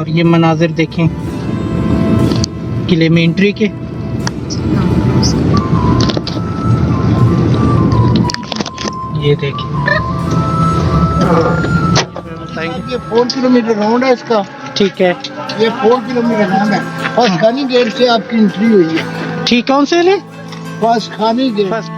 और ये मनाजिर देखें किले में एंट्री के। ये देखें, ये 4 किलोमीटर राउंड है इसका। ठीक है, ये 4 किलोमीटर राउंड है। फर्स्ट खानी गेट से आपकी एंट्री हुई है। ठीक, कौन से ले फर्स्ट खानी गेट। फर्स्ट?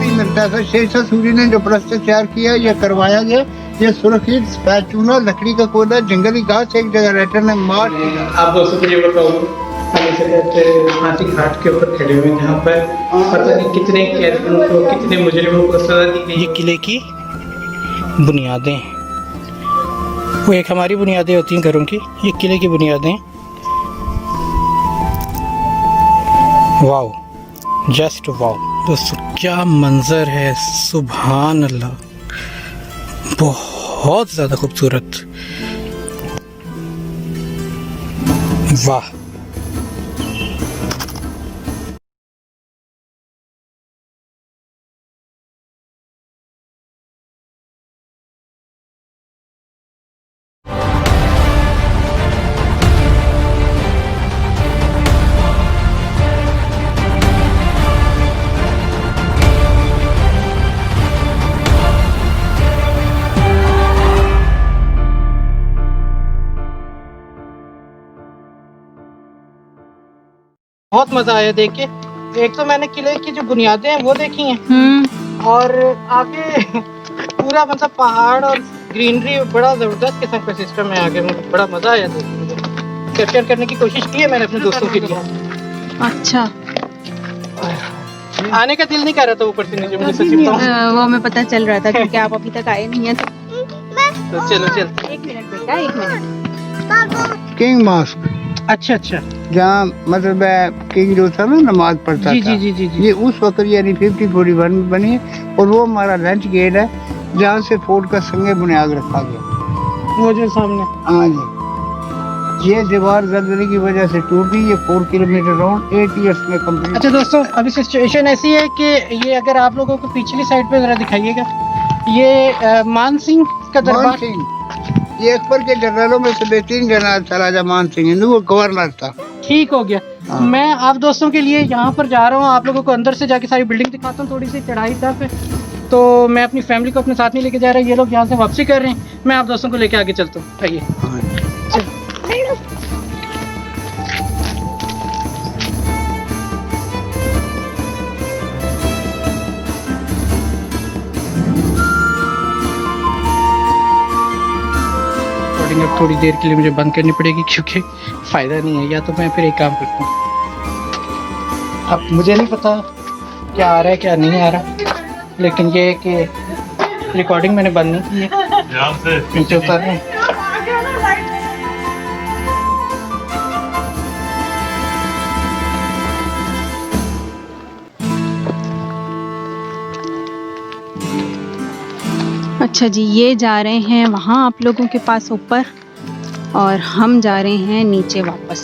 3 घंटा से शेरशाह सूरी ने जो प्रस्तर तैयार किया, यह करवाया गया। ये सुरक्षित स्पैचूना लकड़ी का कोयला जंगली घास एक जगह रहते मार। आप दोस्तों को ये बताऊँ, हम इस फांसी घाट के ऊपर खड़े हुए हैं जहाँ पर पता नहीं कितने कैदियों को, कितने मुजरिमों को सजा दी गई। ये किले की बुनियादें, वो एक हमारी बुनियादें होती हैं घरों की, ये किले की बुनियादें। वाओ, जस्ट वाओ दोस्तों, क्या मंजर है, सुभान अल्लाह, बहुत ज़्यादा खूबसूरत। वाह, बहुत मजा आया देख के। एक तो मैंने किले की जो बुनियादें हैं वो देखी हैं, और आगे पूरा मतलब पहाड़ और ग्रीनरी, बड़ा जबरदस्त किस्म का सिस्टम है आगे। मुझे बड़ा मजा आया देखने में। कैप्चर करने की कोशिश की है मैंने अपने दोस्तों के लिए। अच्छा, आने का दिल नहीं कर रहा था ऊपर से नीचे, मुझे सच्ची बताऊं। वो हमें पता चल रहा था क्योंकि आप अभी तक आए नहीं हैं। तो चलो चलते। 1 मिनट बेटा, 1 मिनट। किंग मास्क, अच्छा अच्छा, जहाँ मतलब किंग जो था ना नमाज पढ़ता जी था। जी जी जी जी। ये उस वक्त यानी 5041 में बनी है। और वो हमारा लंच गेट है जहाँ से फोर्ट का संगे बुनियाद रखा गया। वो जो सामने, हाँ जी, ये दीवार जल्जले की वजह से टूटी। ये 4 किलोमीटर राउंड 8 ईयर्स में कंप्लीट। अच्छा दोस्तों, अभी सिचुएशन ऐसी है कि ये अगर आप लोगों को पिछली साइड पे जरा दिखाइएगा, ये मान सिंह का मान दरबार। सिंह, ये अकबर के जनरलों में से बेहतरीन जनरल था राजा मान सिंह, हिंदू वो गवर्नर था। ठीक हो गया। हाँ। मैं आप दोस्तों के लिए यहाँ पर जा रहा हूँ, आप लोगों को अंदर से जाके सारी बिल्डिंग दिखाता हूँ। थोड़ी सी चढ़ाई था पे, तो मैं अपनी फैमिली को अपने साथ नहीं लेके जा रहा। ये लोग यहाँ से वापसी कर रहे हैं, मैं आप दोस्तों को लेके आगे चलता हूँ। आइए। अब थोड़ी देर के लिए मुझे बंद करनी पड़ेगी क्योंकि फ़ायदा नहीं है, या तो मैं फिर एक काम करता हूँ। अब मुझे नहीं पता क्या आ रहा है क्या नहीं आ रहा, लेकिन ये है कि रिकॉर्डिंग मैंने बंद नहीं की है। नीचे उतर रहे हैं। अच्छा जी, ये जा रहे हैं वहाँ आप लोगों के पास ऊपर, और हम जा रहे हैं नीचे वापस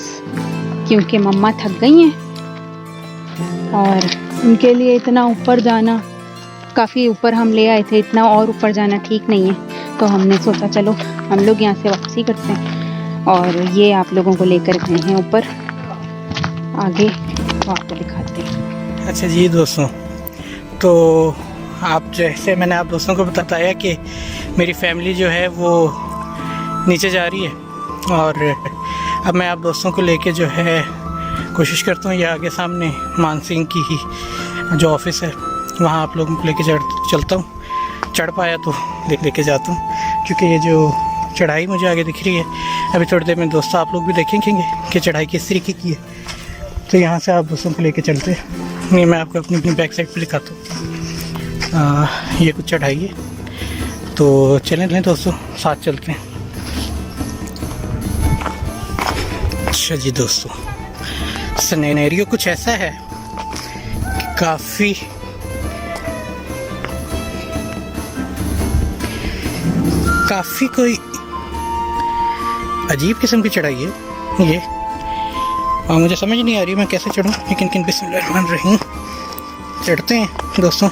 क्योंकि मम्मा थक गई हैं और उनके लिए इतना ऊपर जाना, काफ़ी ऊपर हम ले आए थे, इतना और ऊपर जाना ठीक नहीं है। तो हमने सोचा चलो हम लोग यहाँ से वापसी करते हैं, और ये आप लोगों को लेकर गए हैं ऊपर, आगे तो आपको दिखाते हैं। अच्छा जी दोस्तों, तो आप जैसे मैंने आप दोस्तों को बताया कि मेरी फैमिली जो है वो नीचे जा रही है, और अब मैं आप दोस्तों को लेके जो है कोशिश करता हूँ, ये आगे सामने मान सिंह की ही जो ऑफिस है वहाँ आप लोगों को लेके चलता हूँ। चढ़ पाया तो लेके जाता हूँ, क्योंकि ये जो चढ़ाई मुझे आगे दिख रही है, अभी थोड़ी देर में दोस्तों आप लोग भी देखेंगे कि चढ़ाई किस तरीके की है। तो यहाँ से आप दोस्तों को लेके चलते हैं। ये मैं आपको अपनी अपनी बैक साइड पर दिखाता हूँ। ये कुछ चढ़ाई है, तो चलें दोस्तों साथ चलते हैं। अच्छा जी दोस्तों, सिनेरियो कुछ ऐसा है कि काफ़ी कोई अजीब किस्म की चढ़ाई है ये, और मुझे समझ नहीं आ रही मैं कैसे चढ़ूं, लेकिन बिस्मिल्लाहिर्रहमानिर्रहीम चढ़ते हैं दोस्तों।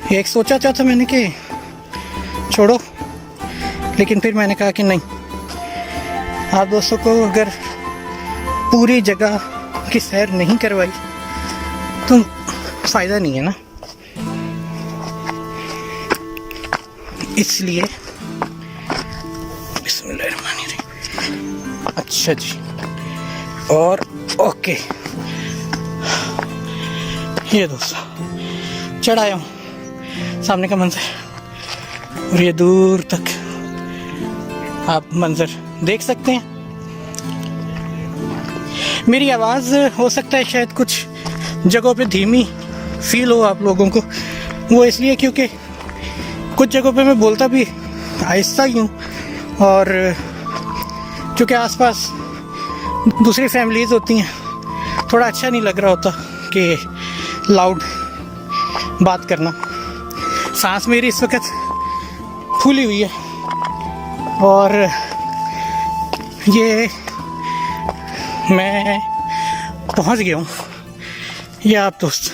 एक सोचा था मैंने कि छोड़ो, लेकिन फिर मैंने कहा कि नहीं, आप दोस्तों को अगर पूरी जगह की सैर नहीं करवाई तो फ़ायदा नहीं है ना। इसलिए बिस्मिल्लाहिर्रहमानिर्रहीम। अच्छा जी, और ओके, ये दोस्तों चढ़ आया हूँ सामने का मंजर, और ये दूर तक आप मंजर देख सकते हैं। मेरी आवाज़ हो सकता है शायद कुछ जगहों पे धीमी फील हो आप लोगों को, वो इसलिए क्योंकि कुछ जगहों पे मैं बोलता भी आहिस्ता ही हूँ, और क्योंकि आसपास दूसरी फैमिलीज़ होती हैं, थोड़ा अच्छा नहीं लग रहा होता कि लाउड बात करना। सांस मेरी इस वक्त फूली हुई है, और ये मैं पहुंच गया हूँ, ये आप दोस्त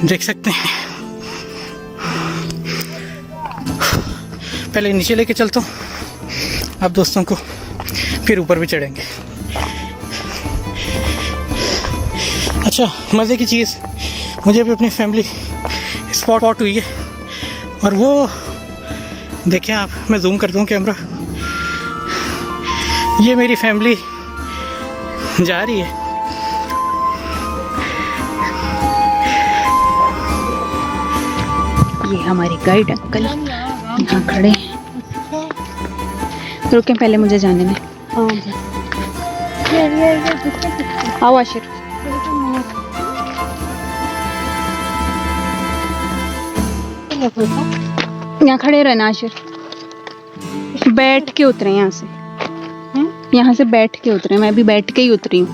देख सकते हैं। पहले नीचे लेके चलता हूँ आप दोस्तों को, फिर ऊपर भी चढ़ेंगे। अच्छा, मज़े की चीज़ मुझे भी अपनी फैमिली स्पॉट हुई है, और वो देखें आप, मैं जूम कर दूँ कैमरा, ये मेरी फैमिली जा रही है। ये हमारे गाइड अंकल यहाँ खड़े हैं। रुकें, पहले मुझे जाने में। आओ आशिर। यहाँ खड़े रहना आशिर, बैठ के उतरे यहाँ से, यहाँ से बैठ के उतरे। मैं भी बैठ के ही उतरी हूँ।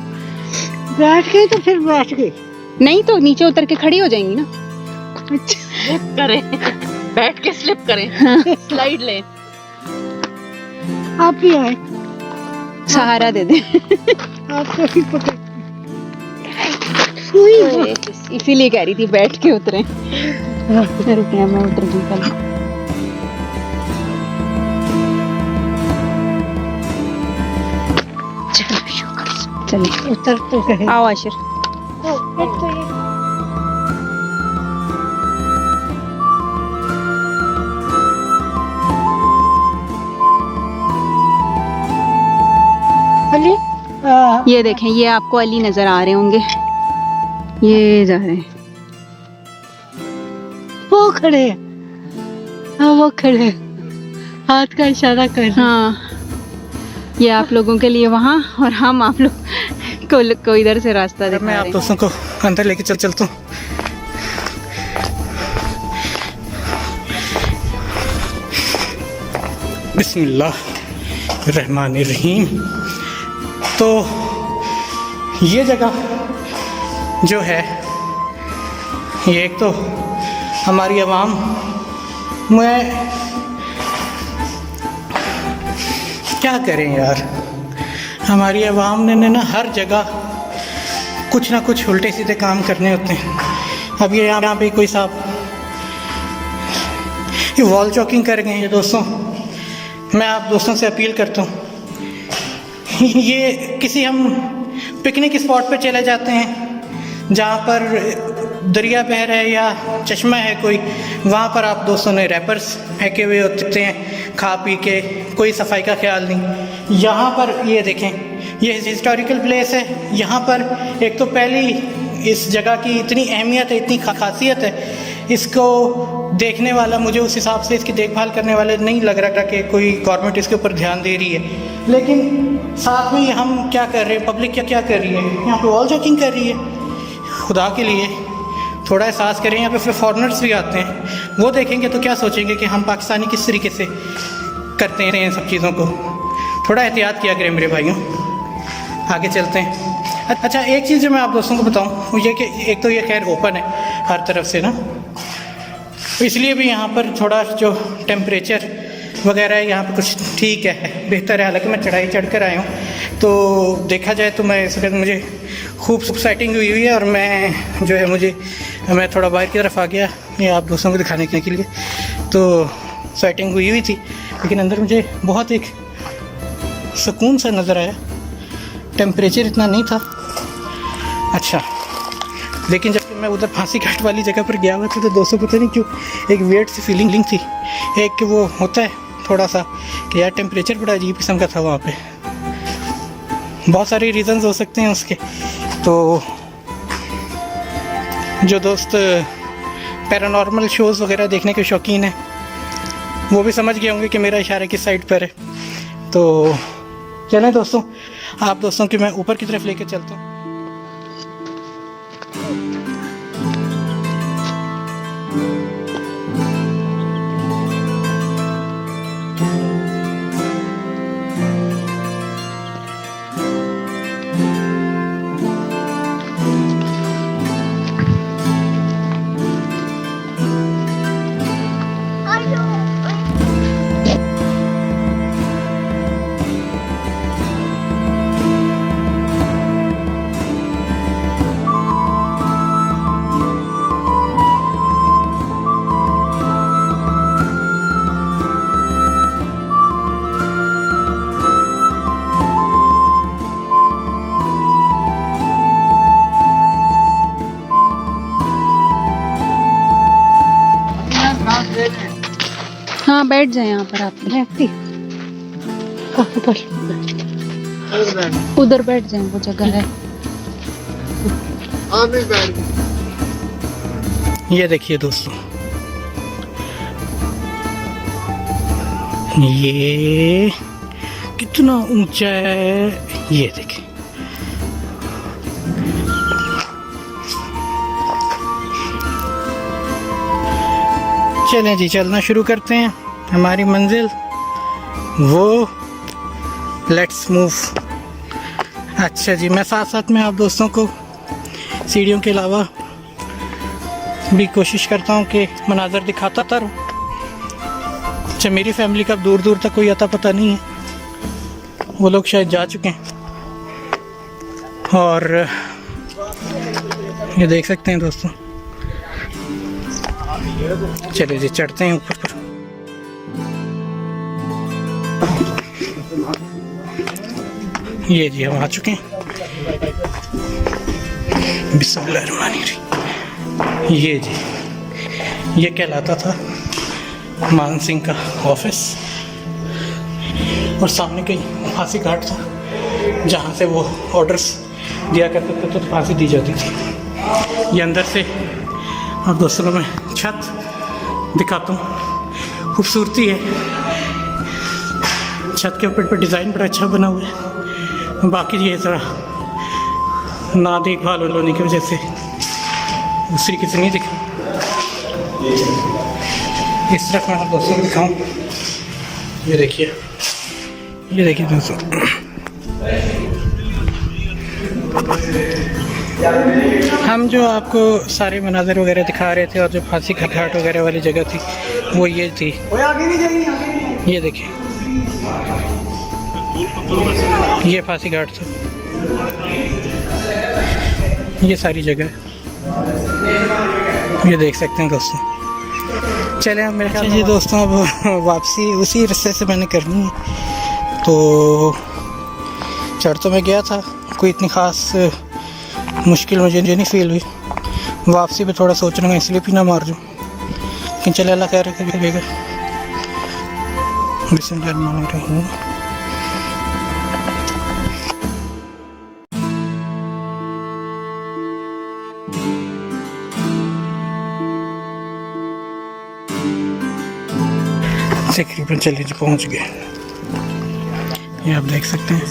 बैठ गई तो फिर बैठ गई, नहीं तो नीचे उतर के खड़ी हो जाएंगी ना। स्लिप करें, बैठ के स्लिप करें, स्लाइड लें। आप भी आए, सहारा दे दे। आपको ही पकड़। इसीलिए कह रही थी बैठ के उतरे। रुकिए, मैं उतर गई पहले। चलिए उतर तो गए। आओ आशिर। ये देखें, ये आपको अली नजर आ रहे होंगे, ये जा रहे हैं। वो खड़े हैं, हाँ वो खड़े हैं, हाथ का इशारा कर। हाँ, ये आप लोगों के लिए वहाँ, और हम आप लोग को इधर से रास्ता दिखा मैं रहे आप हैं। दोस्तों को अंदर लेके चलता हूँ। बिस्मिल्लाह रहमान रहीम। तो ये जगह जो है, ये एक तो हमारी आवाम में क्या करें यार, हमारी आवाम ने ना हर जगह कुछ ना कुछ उल्टे सीधे काम करने होते हैं। अब ये यहाँ पे कोई साहब ये वॉल चॉकिंग कर गए हैं दोस्तों। मैं आप दोस्तों से अपील करता हूँ, ये किसी हम पिकनिक स्पॉट पे चले जाते हैं जहाँ पर दरिया बह रहा है या चश्मा है कोई, वहाँ पर आप दोस्तों ने रैपर्स फेंके हुए होते हैं खा पी के, कोई सफाई का ख्याल नहीं। यहाँ पर ये देखें, ये हिस्टोरिकल प्लेस है। यहाँ पर एक तो पहली इस जगह की इतनी अहमियत है, इतनी खासियत है, इसको देखने वाला, मुझे उस हिसाब से इसकी देखभाल करने वाले नहीं लग रहा कि कोई गवर्नमेंट इसके ऊपर ध्यान दे रही है। लेकिन साथ में हम क्या कर रहे हैं, पब्लिक क्या कर रही है, यहाँ पे वॉल चेकिंग कर रही है। खुदा के लिए थोड़ा एहसास करें, यहाँ पे फिर फॉरेनर्स भी आते हैं, वो देखेंगे तो क्या सोचेंगे कि हम पाकिस्तानी किस तरीके से करते हैं इन सब चीज़ों को। थोड़ा एहतियात किया करें मेरे भाइयों, आगे चलते हैं। अच्छा, एक चीज़ जो मैं आप दोस्तों को बताऊं वो ये कि एक तो ये खैर ओपन है हर तरफ से ना, इसलिए भी यहाँ पर थोड़ा जो टेम्परेचर वगैरह है यहाँ पर कुछ ठीक है, बेहतर है। हालांकि मैं चढ़ाई चढ़ कर आया हूँ, तो देखा जाए तो मैं इस वक्त मुझे खूब एक्साइटिंग हुई है, और मैं जो है मुझे मैं थोड़ा बाहर की तरफ आ गया ये आप दोस्तों को दिखाने के लिए। तो सेटिंग हुई थी, लेकिन अंदर मुझे बहुत एक सुकून सा नज़र आया। टेम्परेचर इतना नहीं था अच्छा, लेकिन जब मैं उधर फांसी घाट वाली जगह पर गया हुआ था तो दोस्तों पता नहीं क्यों एक वेट सी फीलिंग थी। एक कि वो होता है थोड़ा सा कि यार टेम्परेचर बड़ा अजीब किस्म का था वहाँ पे। बहुत सारे रीज़न्स हो सकते हैं उसके। तो जो दोस्त पैरानॉर्मल शोज़ वगैरह देखने के शौकीन हैं वो भी समझ गए होंगे कि मेरा इशारा किस साइड पर है। तो चलें दोस्तों, आप दोस्तों की मैं ऊपर की तरफ लेकर चलता हूँ। हाँ बैठ जाए यहाँ पर आप। उधर बैठ जाए, वो जगह है। ये देखिए दोस्तों, ये कितना ऊंचा है, ये देखिए। चलें जी, चलना शुरू करते हैं। हमारी मंजिल वो लेट्स मूव। अच्छा जी, मैं साथ साथ में आप दोस्तों को सीढ़ियों के अलावा भी कोशिश करता हूँ कि मनाज़र दिखाता रहूँ। अच्छा, मेरी फैमिली का दूर दूर तक कोई अता पता नहीं है, वो लोग शायद जा चुके हैं। और ये देख सकते हैं दोस्तों। चलिए जी, चढ़ते हैं ऊपर पर। ये जी हम आ चुके हैं। बिस्मिल्लाहिर्रहमानिर्रहीम। ये जी, ये कहलाता था मान सिंह का ऑफिस, और सामने कहीं फांसी घाट था जहाँ से वो ऑर्डर्स दिया करते थे तो फांसी दी जाती थी। ये अंदर से आप दोस्तों को मैं छत दिखाता हूँ, खूबसूरती है। छत के ऊपर डिज़ाइन बड़ा अच्छा बना हुआ है। बाकी ये ज़रा ना देखभाल होने की वजह से दूसरी किसी नहीं दिखा। इस तरफ मैं आप दोस्तों को दिखाऊँ, ये देखिए दोस्तों। हम जो आपको सारे मनाज़र वगैरह दिखा रहे थे और जो फांसी का घाट वगैरह वाली जगह थी वो ये थी। ये देखिए, ये फांसी घाट था, ये सारी जगह ये देख सकते हैं दोस्तों। चले हम मेरे ख्याल जी दोस्तों अब वापसी उसी रास्ते से मैंने करनी है। तो चढ़ तो मैं गया था, कोई इतनी ख़ास मुश्किल मुझे नहीं फील हुई। वापसी पे थोड़ा सोच रहा हूँ इसलिए भी ना मार दूँ, लेकिन चले अल्लाह खैर करेगा। बिस्मिल्लाहिर्रहमानिर्रहीम। तकरीबन चलिए जी पहुँच गए। ये आप देख सकते हैं।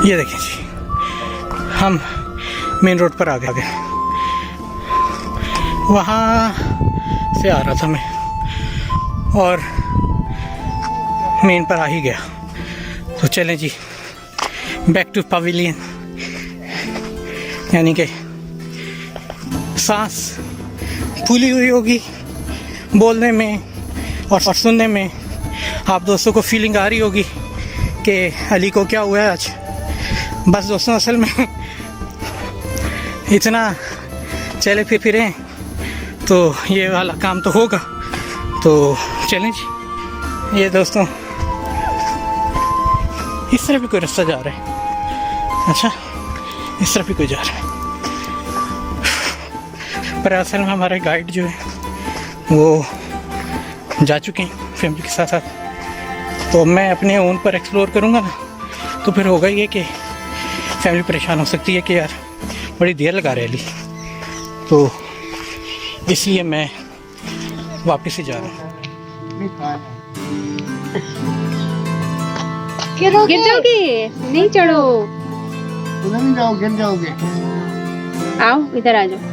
ये देखिए जी, हम मेन रोड पर आ गए। वहाँ से आ रहा था मैं और मेन पर आ ही गया। तो चलें जी, बैक टू पवेलियन। यानी कि सांस फूली हुई होगी बोलने में और सुनने में। आप दोस्तों को फीलिंग आ रही होगी कि अली को क्या हुआ है आज। बस दोस्तों, असल में इतना चले फिरे तो ये वाला काम तो होगा। तो चलें जी। ये दोस्तों, इस तरफ भी कोई रास्ता जा रहा है। अच्छा, इस तरफ भी कोई जा रहा है। पर असल में हमारे गाइड जो है वो जा चुके हैं फैमिली के साथ साथ। तो मैं अपने ओन पर एक्सप्लोर करूँगा ना, तो फिर होगा ये कि फैमिली परेशान हो सकती है कि यार बड़ी देर लगा रहे अली। तो इसलिए मैं वापस ही जा रहा हूँ। गिर जाओगे, नहीं चढ़ो। नहीं जाओ, गिर जाओगे। आओ इधर आ जाओ।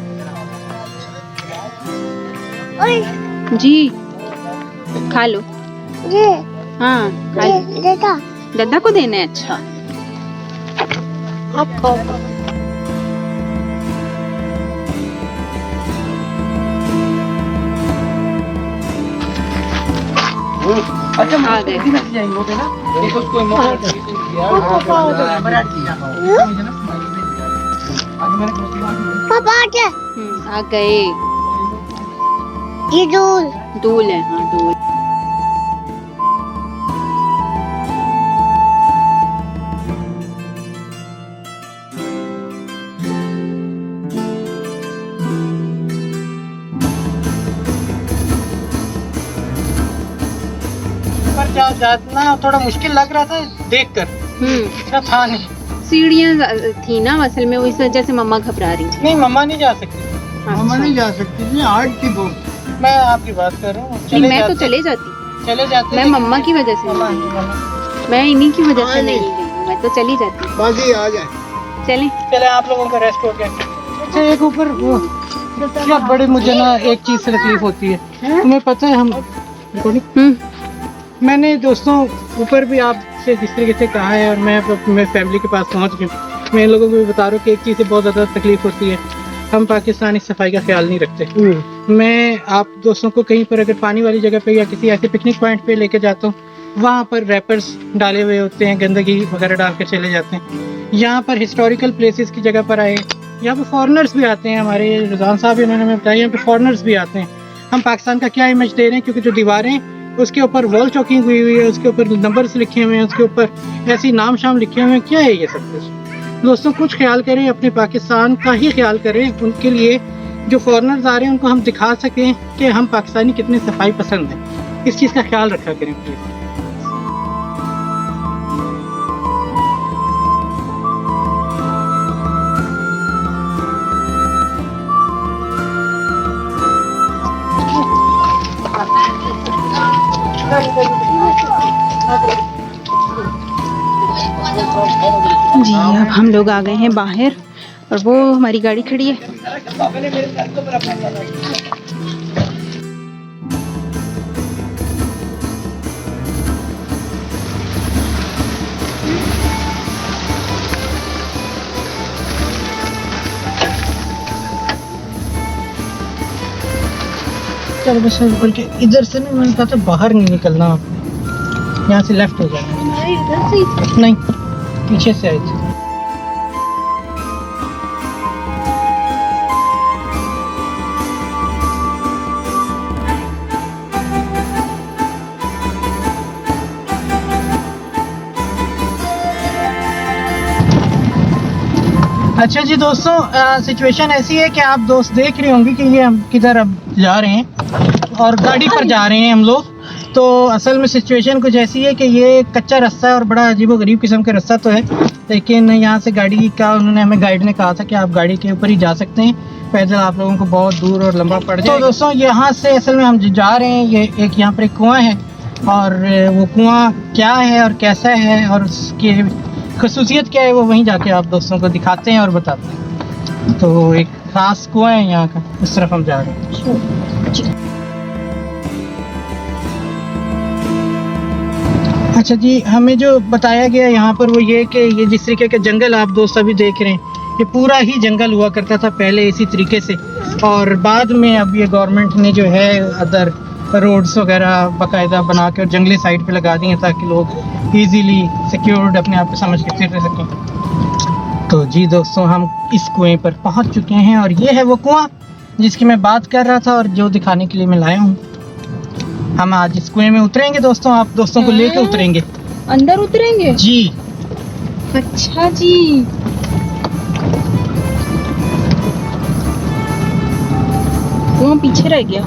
जी खा लो। हाँ खा लो। दादा को देना है। अच्छा आ गए। आ गए। ये दूल है। हाँ दूल। पर जाना थोड़ा मुश्किल लग रहा था देखकर। इतना था नहीं। सीढ़ियाँ थी ना असल में, इस वजह से मम्मा घबरा रही। नहीं, मम्मा नहीं जा सकती। मम्मा नहीं जा सकती, ये हार्ड की बहुत। मैं आपकी बात कर रहा हूँ। मैं तो चले जाती। चले जाते। मैं मम्मा की वजह से नहीं। मैं इन्हीं की वजह से नहीं गई। मैं तो चली जाती। बाजी आ जाए। चले आप लोगों का रेस्ट हो गया। अच्छा, एक ऊपर वो क्या बड़े, मुझे ना एक चीज से तकलीफ होती है। तुम्हें पता है, हम मैंने दोस्तों ऊपर भी आपसे जिस तरीके से कहा है और मैं फैमिली के पास पहुंच गई। मैं इन लोगों को भी बता रहा हूँ कि एक चीज़ से बहुत ज़्यादा तकलीफ होती है, हम पाकिस्तानी सफाई का ख्याल नहीं रखते। मैं आप दोस्तों को कहीं पर अगर पानी वाली जगह पे या किसी ऐसे पिकनिक पॉइंट पे लेके जाता हूँ, वहाँ पर रैपर्स डाले हुए होते हैं, गंदगी वगैरह डाल कर चले जाते हैं। यहाँ पर हिस्टोरिकल प्लेसेस की जगह पर आए, यहाँ पे फॉरेनर्स भी आते हैं। हमारे रुझान साहब इन्होंने हमें बताया, यहाँ पे फॉरेनर्स भी आते हैं। हम पाकिस्तान का क्या इमेज दे रहे हैं, क्योंकि जो दीवारें उसके ऊपर वॉल चॉकिंग हुई हुई है, उसके ऊपर नंबर्स लिखे हुए हैं, उसके ऊपर ऐसी नाम शाम लिखे हुए हैं। क्या है ये सब कुछ? दोस्तों कुछ ख्याल करें, अपने पाकिस्तान का ही ख्याल करें। उनके लिए जो फॉरेनर्स आ रहे हैं उनको हम दिखा सकें कि हम पाकिस्तानी कितने सफाई पसंद हैं। इस चीज़ का ख्याल रखा करें प्लीज़। जी अब हम लोग आ गए हैं बाहर और वो हमारी गाड़ी खड़ी है। चलो बस, बल्कि इधर से नहीं, मैंने कहा था बाहर नहीं निकलना, यहाँ से लेफ्ट हो जाना। नहीं, पीछे से आई थी। अच्छा जी दोस्तों, सिचुएशन ऐसी है कि आप दोस्त देख रहे होंगे कि ये हम किधर अब जा रहे हैं और गाड़ी पर जा रहे हैं हम लोग। तो असल में सिचुएशन कुछ ऐसी है कि ये कच्चा रास्ता है और बड़ा अजीबोगरीब किस्म का रास्ता तो है, लेकिन यहाँ से गाड़ी का उन्होंने हमें गाइड ने कहा था कि आप गाड़ी के ऊपर ही जा सकते हैं, पैदल आप लोगों को बहुत दूर और लंबा पड़ जाए। तो दोस्तों यहाँ से असल में हम जा रहे हैं, ये एक यहाँ पर एक कुआं है और वो कुआं क्या है और कैसा है और उसकी खसूसियत क्या है वो वहीं जाके आप दोस्तों को दिखाते हैं और बताते हैं। तो एक खास कुआं है यहाँ का, इस तरफ हम जा रहे हैं। अच्छा जी, हमें जो बताया गया यहाँ पर वो ये कि ये जिस तरीके के जंगल आप दोस्त अभी देख रहे हैं, ये पूरा ही जंगल हुआ करता था पहले इसी तरीके से, और बाद में अब ये गवर्नमेंट ने जो है अदर रोड्स वगैरह बाकायदा बना के और जंगली साइड पे लगा दिए ताकि लोग इजीली सिक्योर्ड अपने आप को समझ के फिर सकें। तो जी दोस्तों, हम इस कुएं पर पहुंच चुके हैं और ये है वो कुआं जिसकी मैं बात कर रहा था और जो दिखाने के लिए मैं लाया हूँ। हम आज इस कुएं में उतरेंगे दोस्तों, आप दोस्तों को लेके उतरेंगे। अंदर उतरेंगे जी अच्छा जी। वो पीछे रह गया।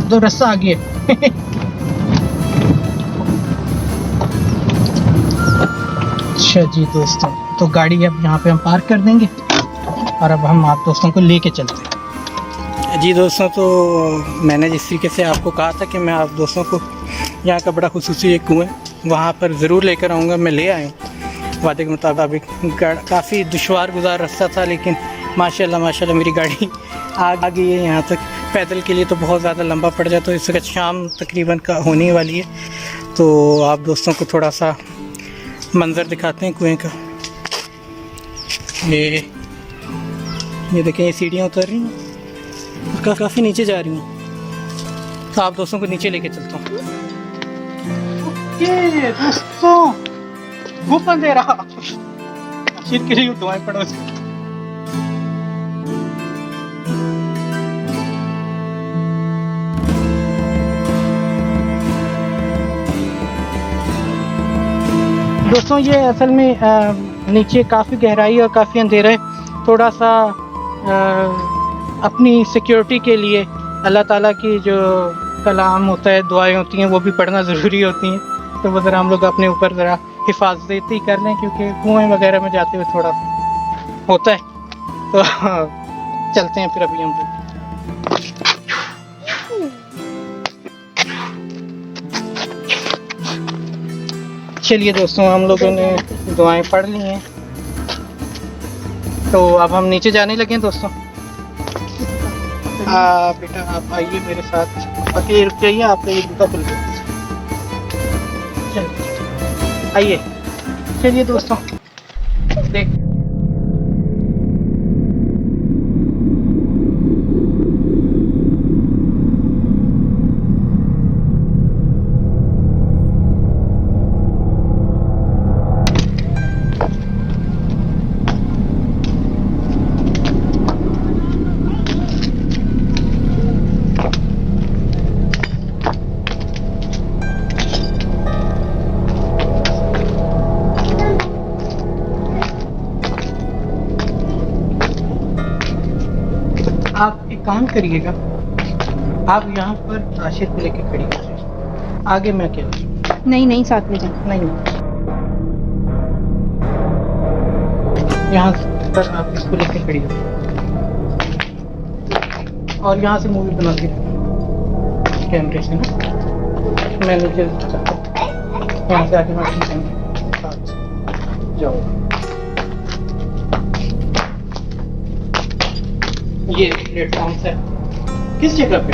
दो रास्ता आगे है। अच्छा जी दोस्तों, तो गाड़ी अब यहाँ पे हम पार्क कर देंगे और अब हम आप दोस्तों को लेके चलते हैं। जी दोस्तों, तो मैंने जिस तरीके से आपको कहा था कि मैं आप दोस्तों को यहाँ का बड़ा खुसूसी एक कुआं वहाँ पर ज़रूर लेकर आऊँगा, मैं ले आया हूँ वादे के मुताबिक। काफ़ी दुश्वार गुजार रास्ता था, लेकिन माशाल्लाह मेरी गाड़ी आ गई है यहाँ तक। पैदल के लिए तो बहुत ज़्यादा लंबा पड़ जाए, तो इस वक्त शाम तकरीबन का होने वाली है, तो आप दोस्तों को थोड़ा सा मंज़र दिखाते हैं कुएं का। ये देखें, ये सीढ़ियाँ उतर रही हैं, काफ़ी नीचे जा रही हैं, तो आप दोस्तों को नीचे लेके चलता हूँ। ओके दोस्तों, वो अंधेरा शीत के लिए दुआएं पड़ो। दोस्तों, ये असल में नीचे काफ़ी गहराई और काफ़ी अंधेरा है। थोड़ा सा अपनी सिक्योरिटी के लिए अल्लाह ताला की जो कलाम होता है, दुआएं होती हैं, वो भी पढ़ना ज़रूरी होती हैं। तो वो ज़रा हम लोग अपने ऊपर ज़रा हिफाजती कर लें, क्योंकि कुएं वगैरह में जाते हुए थोड़ा सा होता है। तो चलते हैं फिर अभी हम लोग। चलिए दोस्तों, हम लोगों ने दुआएं पढ़ ली हैं, तो अब हम नीचे जाने लगे दोस्तों। बेटा आप आइए मेरे साथ, अकेले रुक जाइए, आप एक जूता खुल गया। चलिए आइए, चलिए दोस्तों देख। आप एक काम करिएगा, आप यहाँ पर आशिर को लेके खड़ी कर लीजिए, आगे मैं अकेला। नहीं साथ में जाना। नहीं, यहाँ पर आप इसको लेके खड़ी हो और यहाँ से मूवी बना के कैमरे से ना, मैं नीचे यहाँ से आगे मैं जाओ। ये प्लेटफॉर्म है, किस जगह पे,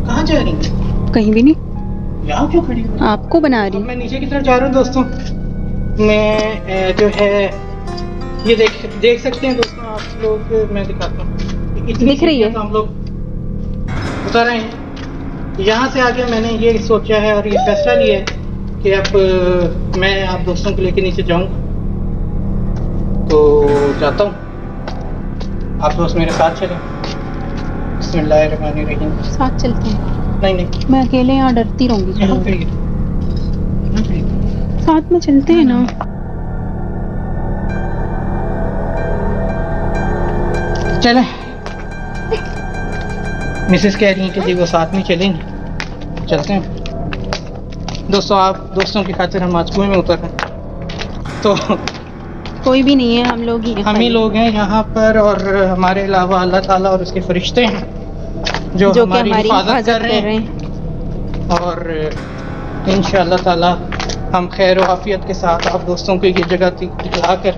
कहाँ जा रही है? कहीं भी नहीं। यहाँ क्यों खड़ी हो? आपको बना रही। मैं नीचे की तरफ जा रहा हूँ दोस्तों। मैं जो है ये देख सकते हैं दोस्तों आप लोग, मैं दिखाता हूँ। दिख रही है? तो हम लोग उतर रहे हैं। यहाँ से आगे मैंने ये सोचा है और ये फैसला लिया है कि अब मैं आप दोस्तों को लेके नीचे जाऊँगा, तो जाता हूँ। आप दोस्त मेरे साथ चलें। बिस्मिल्लाहिर्रहमानिर्रहीम। साथ चलते हैं। नहीं, मैं अकेले यहाँ डरती रहूंगी। यहाँ खड़िए, साथ में चलते हैं ना। चले। मिसेस कह रही हैं कि जी वो साथ में चलेंगे, चलते हैं दोस्तों। आप दोस्तों की खातिर हम आज कुएं में उतर रहे हैं, तो कोई भी नहीं है, हम लोग ही हैं। हम ही लोग हैं यहाँ पर, और हमारे अलावा अल्लाह ताला और उसके फरिश्ते हैं जो हमारी हिफाजत कर रहे हैं। और इंशाअल्लाह ताला हम खैर और आफियत के साथ आप दोस्तों को ये जगह दिखला कर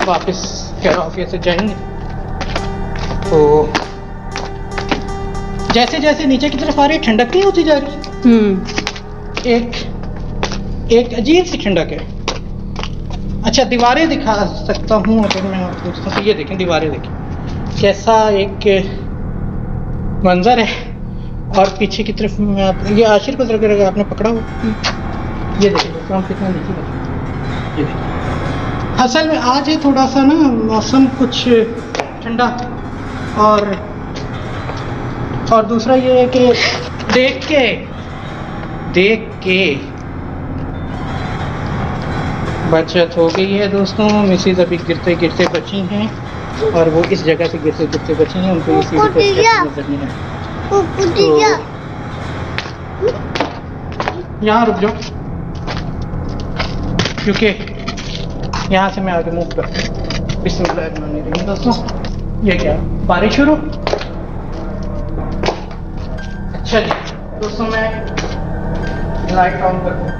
वापस खैर और आफियत से जाएंगे। तो जैसे जैसे नीचे की तरफ आ रही है ठंडक नहीं होती जा रही, एक अजीब सी ठंडक है। अच्छा दीवारें दिखा सकता हूँ अगर मैं आपको दोस्तों, तो ये देखें दीवारें देखें कैसा एक मंजर है। और पीछे की तरफ मैं आप ये आशिर को अगर आपने पकड़ा हो, ये देखिए दोस्तों हम कितना नीचे बैठे, ये देखिए। असल में आज है थोड़ा सा ना मौसम कुछ ठंडा, और दूसरा ये है कि देख के बचत हो गई है दोस्तों। मिसेज अभी गिरते गिरते बची हैं और वो इस जगह से गिरते गिरते बची हैं, उनको इसी नजर नहीं है। तो यहाँ रुक जाओ क्योंकि यहाँ से मैं आगे मूव कर बिस्मिल्लाहिर्रहमानिर्रहीम। दोस्तों ये क्या बारिश शुरू। अच्छा जी दोस्तों मैं लाइट ऑन कर दूँ।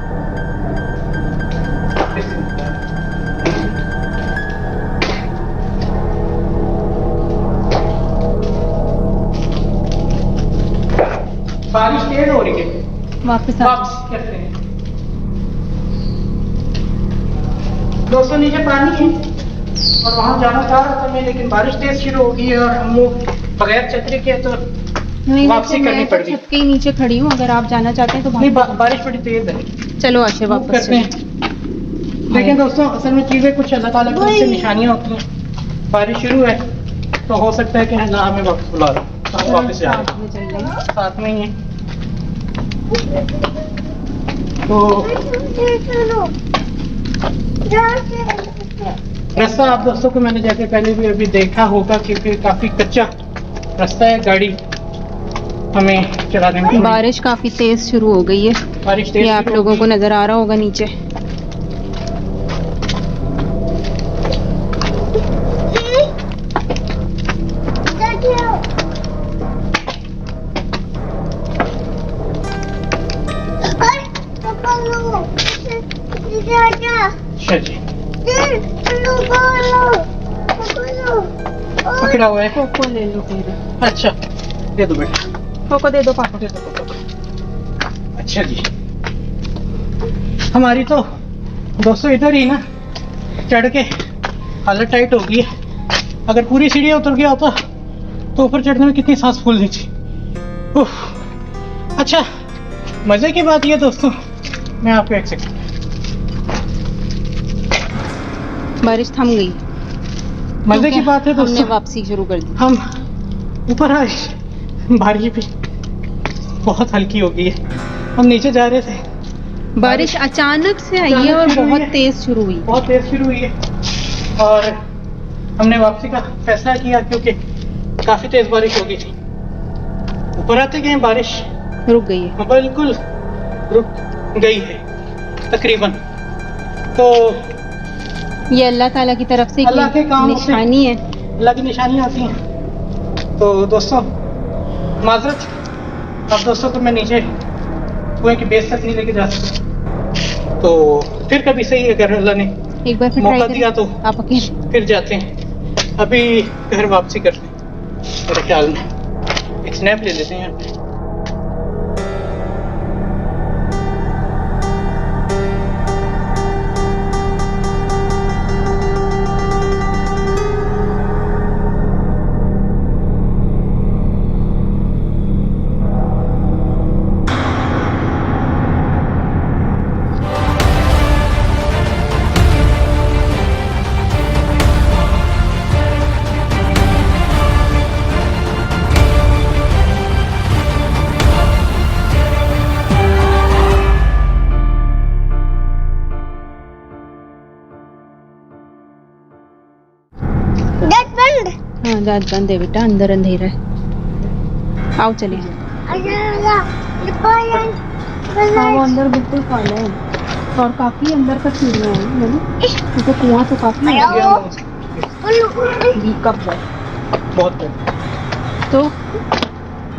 बारिश तेज हो रही है, वापस करते हैं दोस्तों। नीचे पानी है और वहां जाना चाह रहा था मैं, लेकिन बारिश तेज शुरू हो गई है और हम लोग बगैर छतरी के तो वापसी करनी पड़ गई। छत के नीचे खड़ी हूँ, अगर आप जाना चाहते हैं तो नहीं बारिश बड़ी तेज है। चलो आशे वापस करते हैं। लेकिन दोस्तों असल में चीजें कुछ अल्लाह ताला की से निशानियां होती हैं। बारिश शुरू है तो हो सकता है कि अल्लाह हमें वापस बुला रहा है, तो हम वापस जा रहे हैं, साथ में ही है। तो रास्ता आप दोस्तों को मैंने जैसे पहले भी अभी देखा होगा क्योंकि काफी कच्चा रास्ता है, गाड़ी हमें चलाने में। बारिश काफी तेज शुरू हो गई है, बारिश तेज ये आप लोगों को नजर आ रहा होगा नीचे। अच्छा जी पकड़ा हुआ है। कोको ले लो फिर। अच्छा दे दो बेटा, कोको दे दो पापा। दे दो पापा। अच्छा जी हमारी तो दोस्तों इधर ही ना चढ़ के हालत टाइट हो गई है। अगर पूरी सीढ़ी उतर गया होता तो ऊपर चढ़ने में कितनी सांस फूल दी थी। अच्छा मजे की बात ये दोस्तों, मैं आपको एक सेकंड, बारिश थम गई। मजे की बात है हमने दोस्तों, वापसी शुरू कर दी। हम ऊपर आए, बारिश भी बहुत हल्की हो गई है। हम नीचे जा रहे थे, बारिश अचानक से आई है और बहुत तेज शुरू हुई। बहुत तेज शुरू हुई है और हमने वापसी का फैसला किया क्योंकि काफी तेज बारिश हो गई थी। ऊपर आते गए बारिश रुक गई है, बिल्कुल रुक गई है तकरीबन। तो ये अल्लाह ताला की तरफ से अल्लाह के काम से- निशानी है। अल्लाह की निशानियां आती हैं। तो दोस्तों माजरत अब दोस्तों को मैं नीचे कुएं की बेस तक नहीं लेके जा सकता, तो फिर कभी सही अगर अल्लाह ने एक बार फिर मौका ट्राई दिया तो आप अकेले। फिर जाते हैं। अभी घर वापसी करते हैं मेरे ख्याल में। एक स्नैप ले लेते हैं यहाँ पे। हाँ जात बंद है बेटा, अंदर अंधेरा है। आओ चले। हाँ वो अंदर बिल्कुल काला है और काफी अंदर का सीढ़ियाँ हैं ना, क्योंकि कुआं तो काफी कब है बहुत तो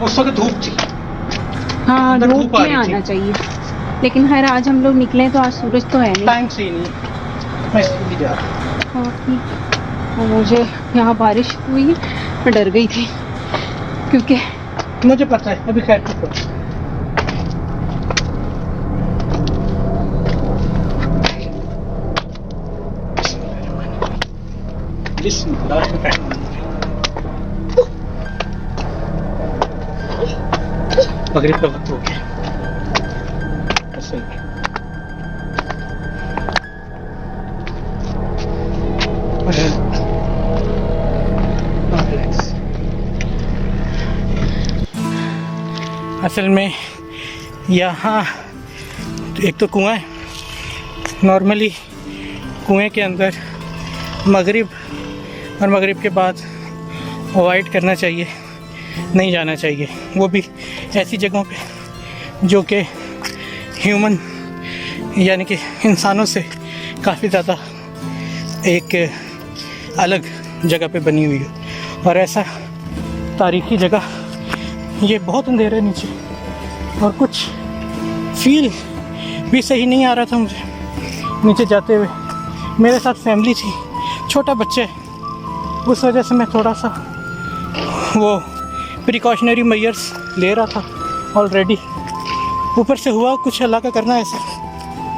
उस वक्त धूप थी। हाँ अंदर धूप धूप आ में रही थी। आना चाहिए, लेकिन खैर आज हम लोग निकले तो आज सूरज तो है नहीं। टाइम से ही नहीं, मैं इसलिए जा रहा हूँ। और ठीक, और मुझे यहाँ बारिश हुई मैं डर गई थी क्योंकि मुझे पता है अभी खैर ठीक हो। मगरिब का वक्त हो गया। असल में यहाँ एक तो कुआं है, नॉर्मली कुएं के अंदर मगरिब और मगरिब के बाद अवॉइड करना चाहिए, नहीं जाना चाहिए, वो भी ऐसी जगहों पे जो कि ह्यूमन यानी कि इंसानों से काफ़ी ज़्यादा एक अलग जगह पे बनी हुई है। और ऐसा तारीखी जगह, ये बहुत अंधेरा है नीचे और कुछ फील भी सही नहीं आ रहा था मुझे नीचे जाते हुए। मेरे साथ फैमिली थी, छोटा बच्चा है, उस वजह से मैं थोड़ा सा वो प्रिकॉशनरी मेजर्स ले रहा था ऑलरेडी। ऊपर से हुआ कुछ अल्लाह का करना ऐसा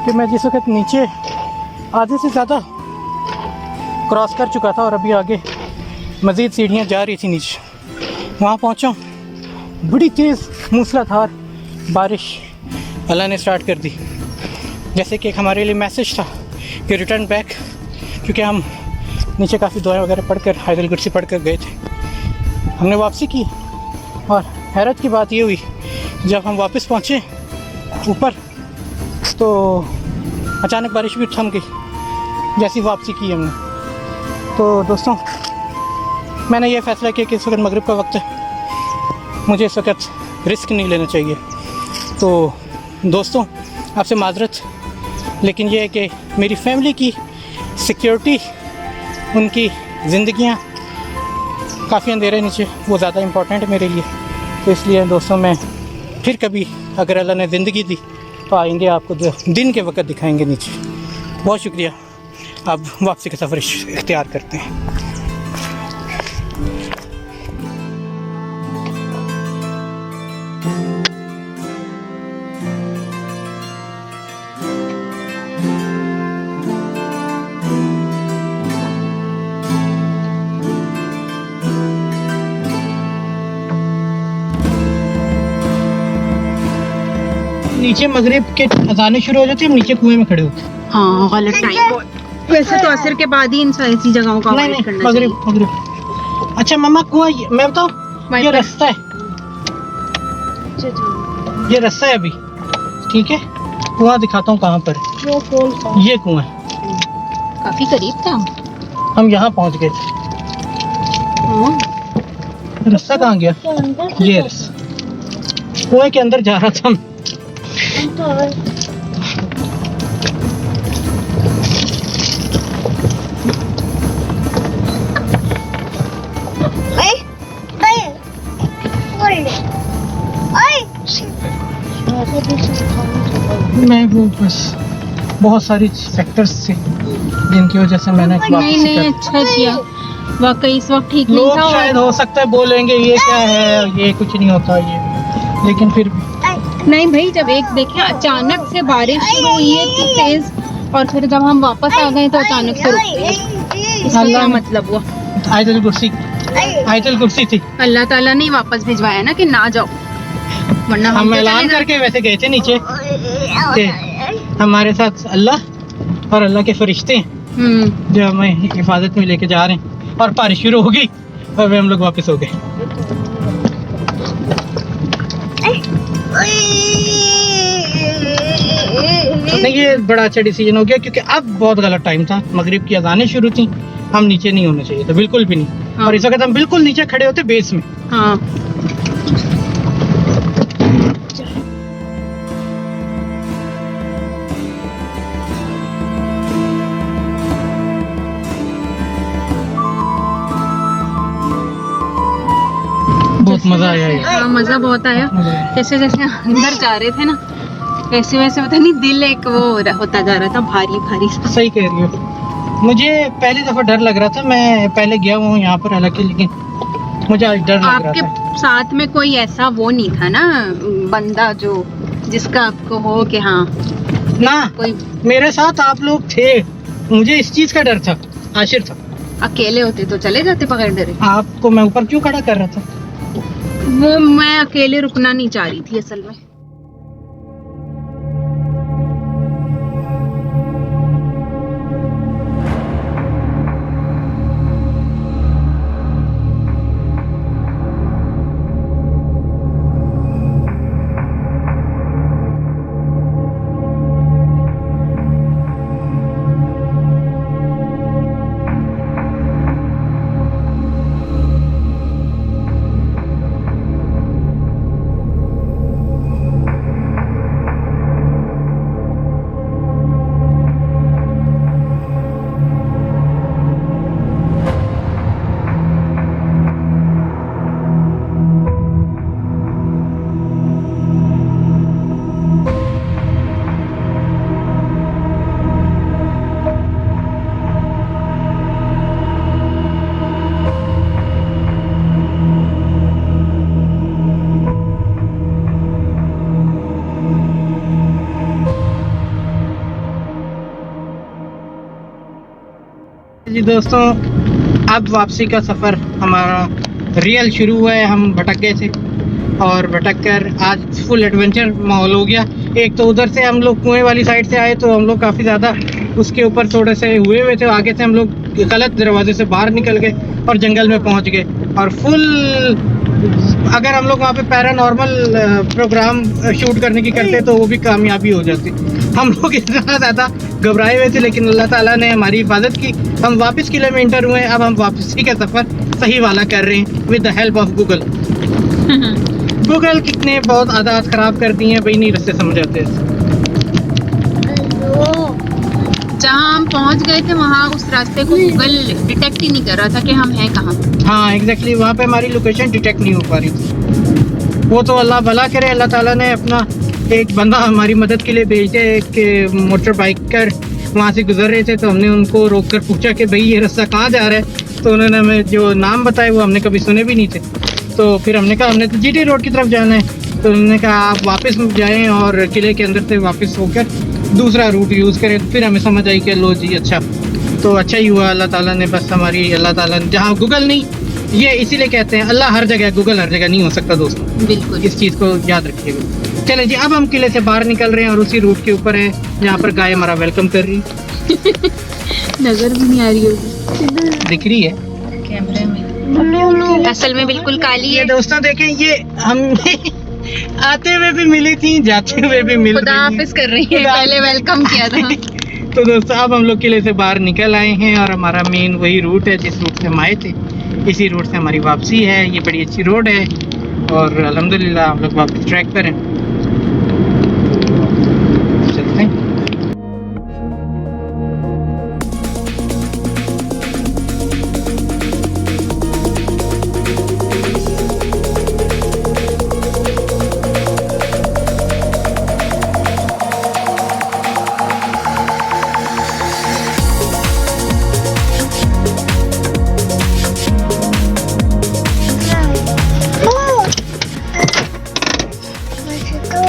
कि मैं जिस वक्त नीचे आधे से ज़्यादा क्रॉस कर चुका था और अभी आगे मज़ीद सीढ़ियाँ जा रही थी नीचे, वहाँ पहुँचा बड़ी तेज़ मूसलाधार बारिश अल्लाह ने स्टार्ट कर दी। जैसे कि एक हमारे लिए मैसेज था कि रिटर्न बैक, क्योंकि हम नीचे काफ़ी दुआएं वगैरह पढ़कर आयतुल कुर्सी पढ़कर गए थे। हमने वापसी की और हैरत की बात ये हुई जब हम वापस पहुँचे ऊपर तो अचानक बारिश भी थम गई जैसी वापसी की हमने। तो दोस्तों, मैंने ये फ़ैसला किया कि इस वक्त मगरिब का वक्त है, मुझे इस वक्त रिस्क नहीं लेना चाहिए। तो दोस्तों, आपसे माजरत, लेकिन ये है कि मेरी फैमिली की सिक्योरिटी, उनकी ज़िंदगियाँ काफ़ी अंधेरे नीचे, वो ज़्यादा इम्पोर्टेंट है मेरे लिए। तो इसलिए दोस्तों, मैं फिर कभी अगर अल्लाह ने ज़िंदगी दी तो आएंगे, आपको दिन के वक्त दिखाएंगे नीचे। बहुत शुक्रिया। अब वापसी का सफ़र इख्तियार करते हैं। नीचे मगरिब के अज़ानें शुरू हो जाती है, हम नीचे कुएं में खड़े होते हैं। हाँ, गलत टाइम। वैसे तो असर के बाद ही इन ऐसी जगहों का अवॉइड करना मगरिब चाहिए। मगरिब। अच्छा मम्मा, कुआं मैं बताऊँ, ये रास्ता है, ये रास्ता है अभी, ठीक है। कुआं दिखाता हूँ कहाँ पर है। वो कौन सा? ये कुआं है, काफी करीब था हम यहाँ पहुँच गए थे। रास्ता कहाँ गया? के अंदर ये रास्ता, कुएं के अंदर जा रहा था मैं। मैं वो बस बहुत सारी फैक्टर्स थे जिनकी वजह से मैंने नहीं नहीं, अच्छा किया, वाकई इस वक्त ठीक नहीं लोग था। शायद हो सकता है बोलेंगे ये क्या है, ये कुछ नहीं होता ये, लेकिन फिर भी नहीं भाई, जब एक देखिए अचानक से बारिश शुरू हुई है इतनी तेज, और फिर जब हम वापस आ गए तो अचानक से रुक गई। इसका क्या मतलब हुआ? आयतुल कुर्सी थी, अल्लाह ताला ने वापस भिजवाया ना कि ना जाओ, वरना हम तो ऐलान चले करके वैसे गए थे नीचे कि हमारे साथ अल्लाह और अल्लाह के फरिश्ते हैं जो हमें हिफाजत में लेके जा रहे हैं। और बारिश शुरू हो गई और वे हम लोग वापस हो गए। नहीं, ये बड़ा अच्छा डिसीजन हो गया क्योंकि अब बहुत गलत टाइम था, मगरिब की अज़ानें शुरू थी, हम नीचे नहीं होना चाहिए था, बिल्कुल भी नहीं। हाँ। और इस वक्त हम बिल्कुल नीचे खड़े होते बेस में। हाँ। बहुत मजा आया ये। हाँ, मजा बहुत आया। मजा आया। जैसे जैसे अंदर जा रहे थे ना, वैसे वैसे पता नहीं दिल एक वो होता जा रहा था, भारी भारी सा। सही कह रही हो। मुझे पहली दफ़ा डर लग रहा था, मैं पहले गया हूँ यहाँ पर हालांकि, लेकिन मुझे आज डर लग रहा आपके था। साथ में कोई ऐसा वो नहीं था ना, बंदा जो जिसका आपको हो कि हाँ ना, कोई मेरे साथ आप लोग थे, मुझे इस चीज का डर था। आशिर था, अकेले होते तो चले जाते बगैर डरे। आपको मैं ऊपर क्यों खड़ा कर रहा था? वो मैं अकेले रुकना नहीं चाह रही थी असल में। जी दोस्तों, अब वापसी का सफ़र हमारा रियल शुरू हुआ है। हम भटक गए थे और भटक कर आज फुल एडवेंचर माहौल हो गया। एक तो उधर से हम लोग कुएं वाली साइड से आए तो हम लोग काफ़ी ज़्यादा उसके ऊपर थोड़े से हुए थे। आगे से हम लोग गलत दरवाजे से बाहर निकल गए और जंगल में पहुंच गए। और फुल अगर हम लोग वहाँ पे पैरानॉर्मल प्रोग्राम शूट करने की करते तो वो भी कामयाबी हो जाती। हम लोग इतना ज़्यादा घबराए हुए थे, लेकिन अल्लाह ताला ने हमारी हिफाजत की। हम वापस किले में इंटर हुए। अब हम वापसी का सफ़र सही वाला कर रहे हैं with the help of Google. Google कितने बहुत आदत ख़राब कर दी हैं भाई, नहीं रास्ते समझ आते। जहाँ हम पहुँच गए थे वहाँ उस रास्ते को गूगल डिटेक्ट ही नहीं कर रहा था कि हम हैं कहाँ। हाँ एग्जैक्टली, वहाँ पे हमारी लोकेशन डिटेक्ट नहीं हो पा रही थी। वो तो अल्लाह भला करे, अल्लाह ताला ने अपना एक बंदा हमारी मदद के लिए भेज दिया। एक मोटर बाइकर वहाँ से गुजर रहे थे तो हमने उनको रोक कर पूछा कि भाई ये रास्ता कहाँ जा रहा है। तो उन्होंने हमें जो नाम बताए वो हमने कभी सुने भी नहीं थे। तो फिर हमने कहा हमने तो जीटी रोड की तरफ जाना है। तो उन्होंने कहा आप वापस जाएं और किले के अंदर से वापस होकर दूसरा रूट यूज़ करें। फिर हमें समझ आई कि लो जी अच्छा, तो अच्छा ही हुआ। अल्लाह ताला ने बस हमारी, अल्लाह ताला ने जहाँ गूगल नहीं, ये इसीलिए कहते हैं अल्लाह हर जगह, गूगल हर जगह नहीं हो सकता दोस्तों। बिल्कुल। इस चीज़ को याद रखिएगा। चलें जी, अब हम किले से बाहर निकल रहे हैं और उसी रूट के ऊपर है जहाँ पर गाय हमारा वेलकम कर रही है। नजर भी नहीं आ रही होगी, दिख रही है कैमरे में असल में बिल्कुल काली ये है। दोस्तों देखें, ये हम आते हुए भी मिली थी, जाते हुए भी मिल खुदा रही हाफिज कर रही है, खुदा पहले वेलकम किया था। तो दोस्तों अब हम लोग किले से बाहर निकल आए हैं और हमारा मेन वही रूट है जिस रूट से हम आए थे। इसी रूट से हमारी वापसी है। ये बड़ी अच्छी रोड है और अल्हम्दुलिल्लाह हम लोग वापस ट्रैक पर हैं। चलते हैं।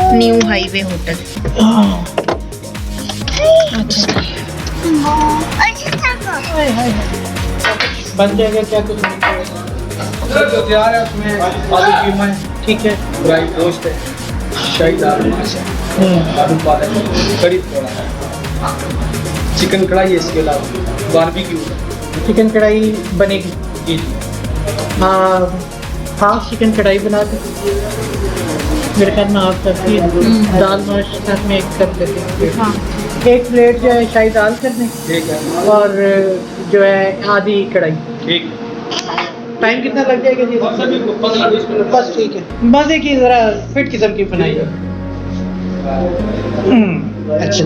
New highway hotel. बन जाएगा क्या कुछ नहीं सर जो तैयार है उसमें आलू कीमा है, ठीक है। फ्राई रोस्ट है, शाही दाल माश है, आलू पालक है, कड़ी पकौड़ा है, चिकन कढ़ाई है, इसके अलावा बारबेक्यू है। चिकन कढ़ाई बनेगी। जी हाँ हाफ चिकन कढ़ाई बना दें। मेरे ख्याल में आप सब्जी दाल माश साथ में एक कर देते हैं। हाँ। एक प्लेट जो है शाही दाल कर दें ठीक है, और जो है आधी कढ़ाई। ठीक टाइम कितना लग जाएगा जी? सभी को 15-20 मिनट बस ठीक है। बस एक ही ज़रा फिट किस्म की बनाई है। अच्छा।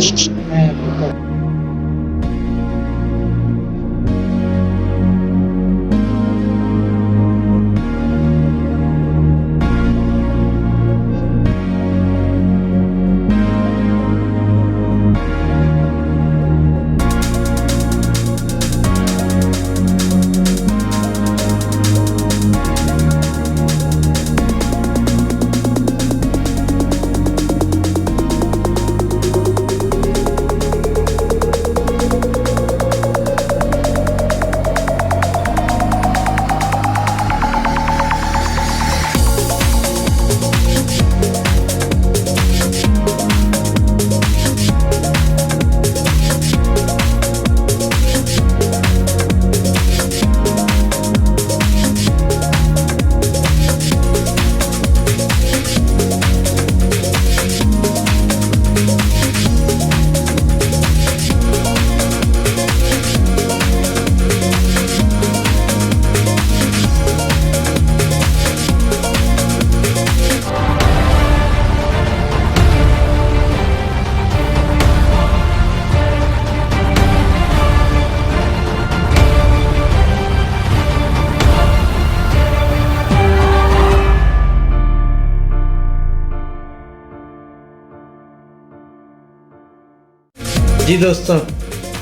जी दोस्तों,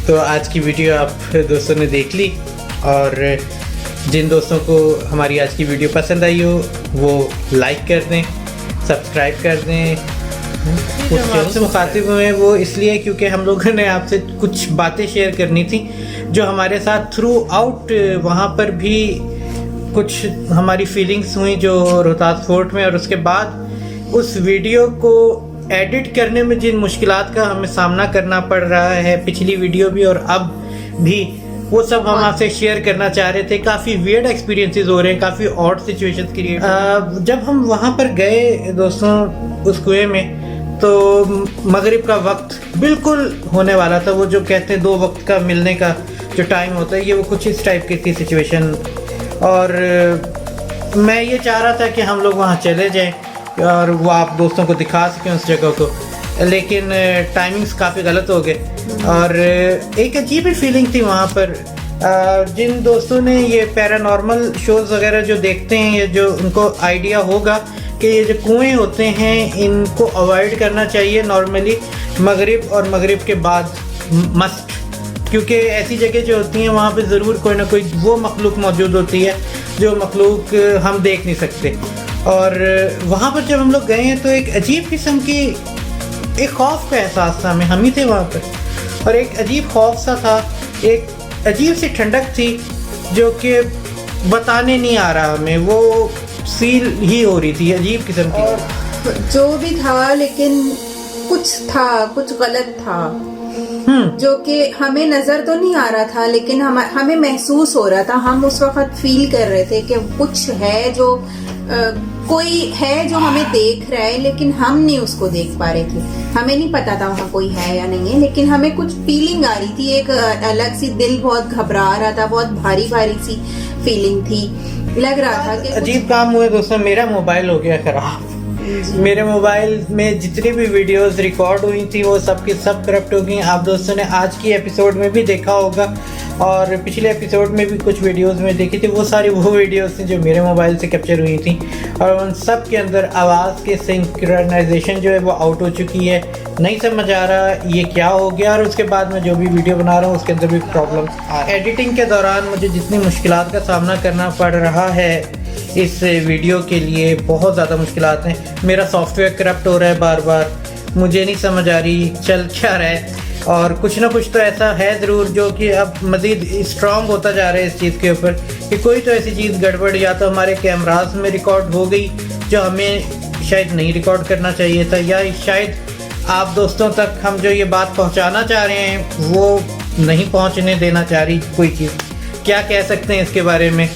तो आज की वीडियो आप दोस्तों ने देख ली, और जिन दोस्तों को हमारी आज की वीडियो पसंद आई हो वो लाइक कर दें, सब्सक्राइब कर दें। आपसे मुखातिब हुए वो इसलिए क्योंकि हम लोगों ने आपसे कुछ बातें शेयर करनी थी जो हमारे साथ थ्रू आउट वहाँ पर भी कुछ हमारी फीलिंग्स हुई जो रोहतास फोर्ट में, और उसके बाद उस वीडियो को एडिट करने में जिन मुश्किलात का हमें सामना करना पड़ रहा है, पिछली वीडियो भी और अब भी, वो सब हम आपसे शेयर करना चाह रहे थे। काफ़ी वियर्ड एक्सपीरियंसेस हो रहे हैं, काफ़ी ऑड सिचुएशंस क्रिएट। जब हम वहाँ पर गए दोस्तों उस कुएं में, तो मगरिब का वक्त बिल्कुल होने वाला था। वो जो कहते हैं 2 वक्त का मिलने का जो टाइम होता है, ये वो कुछ इस टाइप की थी सिचुएशन। और मैं ये चाह रहा था कि हम लोग वहाँ चले जाएं और वो आप दोस्तों को दिखा सकें उस जगह को, लेकिन टाइमिंग्स काफ़ी गलत हो गए और एक अजीब ही फीलिंग थी वहाँ पर। जिन दोस्तों ने ये पैरानॉर्मल शोज़ वगैरह जो देखते हैं, ये जो उनको आइडिया होगा कि ये जो कुएं होते हैं इनको अवॉइड करना चाहिए नॉर्मली मगरिब और मगरिब के बाद मस्ट, क्योंकि ऐसी जगह जो होती हैं वहाँ पे ज़रूर कोई ना कोई वो मखलूक मौजूद होती है जो मखलूक हम देख नहीं सकते। और वहाँ पर जब हम लोग गए हैं तो एक अजीब किस्म की एक खौफ का एहसास था हमें, हम ही थे वहाँ पर, और एक अजीब खौफ सा था, एक अजीब सी ठंडक थी जो कि बताने नहीं आ रहा हमें, वो फील ही हो रही थी अजीब किस्म की। और जो भी था, लेकिन कुछ गलत था जो कि हमें नजर तो नहीं आ रहा था, लेकिन हमें महसूस हो रहा था। हम उस वक्त फील कर रहे थे कि कुछ है जो कोई है जो हमें देख रहा है, लेकिन हम नहीं उसको देख पा रहे थे। हमें नहीं पता था वहाँ कोई है या नहीं है, लेकिन हमें कुछ फीलिंग आ रही थी, एक अलग सी, दिल बहुत घबरा रहा था, बहुत भारी भारी सी फीलिंग थी। लग रहा था कि अजीब काम हुए दोस्तों, मेरा मोबाइल हो गया खराब। मेरे मोबाइल में जितनी भी वीडियोस रिकॉर्ड हुई थी वो सब की सब करप्ट हो गई। आप दोस्तों ने आज की एपिसोड में भी देखा होगा और पिछले एपिसोड में भी कुछ वीडियोस में देखी थी, वो सारी वो वीडियोस थी जो मेरे मोबाइल से कैप्चर हुई थी, और उन सब के अंदर आवाज़ के सिंक्रोनाइजेशन जो है वो आउट हो चुकी है। नहीं समझ आ रहा ये क्या हो गया, और उसके बाद मैं जो भी वीडियो बना रहा हूँ उसके अंदर भी प्रॉब्लम आ रही है। एडिटिंग के दौरान मुझे जितनी मुश्किलात का सामना करना पड़ रहा है इस वीडियो के लिए, बहुत ज़्यादा मुश्किलात हैं। मेरा सॉफ्टवेयर करप्ट हो रहा है बार बार, मुझे नहीं समझ आ रही चल क्या रहा है, और कुछ ना कुछ तो ऐसा है ज़रूर जो कि अब मज़ीद स्ट्रॉन्ग होता जा रहा है इस चीज़ के ऊपर कि कोई तो ऐसी चीज़ गड़बड़ या तो हमारे कैमरास में रिकॉर्ड हो गई जो हमें शायद नहीं रिकॉर्ड करना चाहिए था, या शायद आप दोस्तों तक हम जो ये बात पहुंचाना चाह रहे हैं वो नहीं पहुंचने देना चाह रही कोई चीज़। क्या कह सकते हैं इसके बारे में,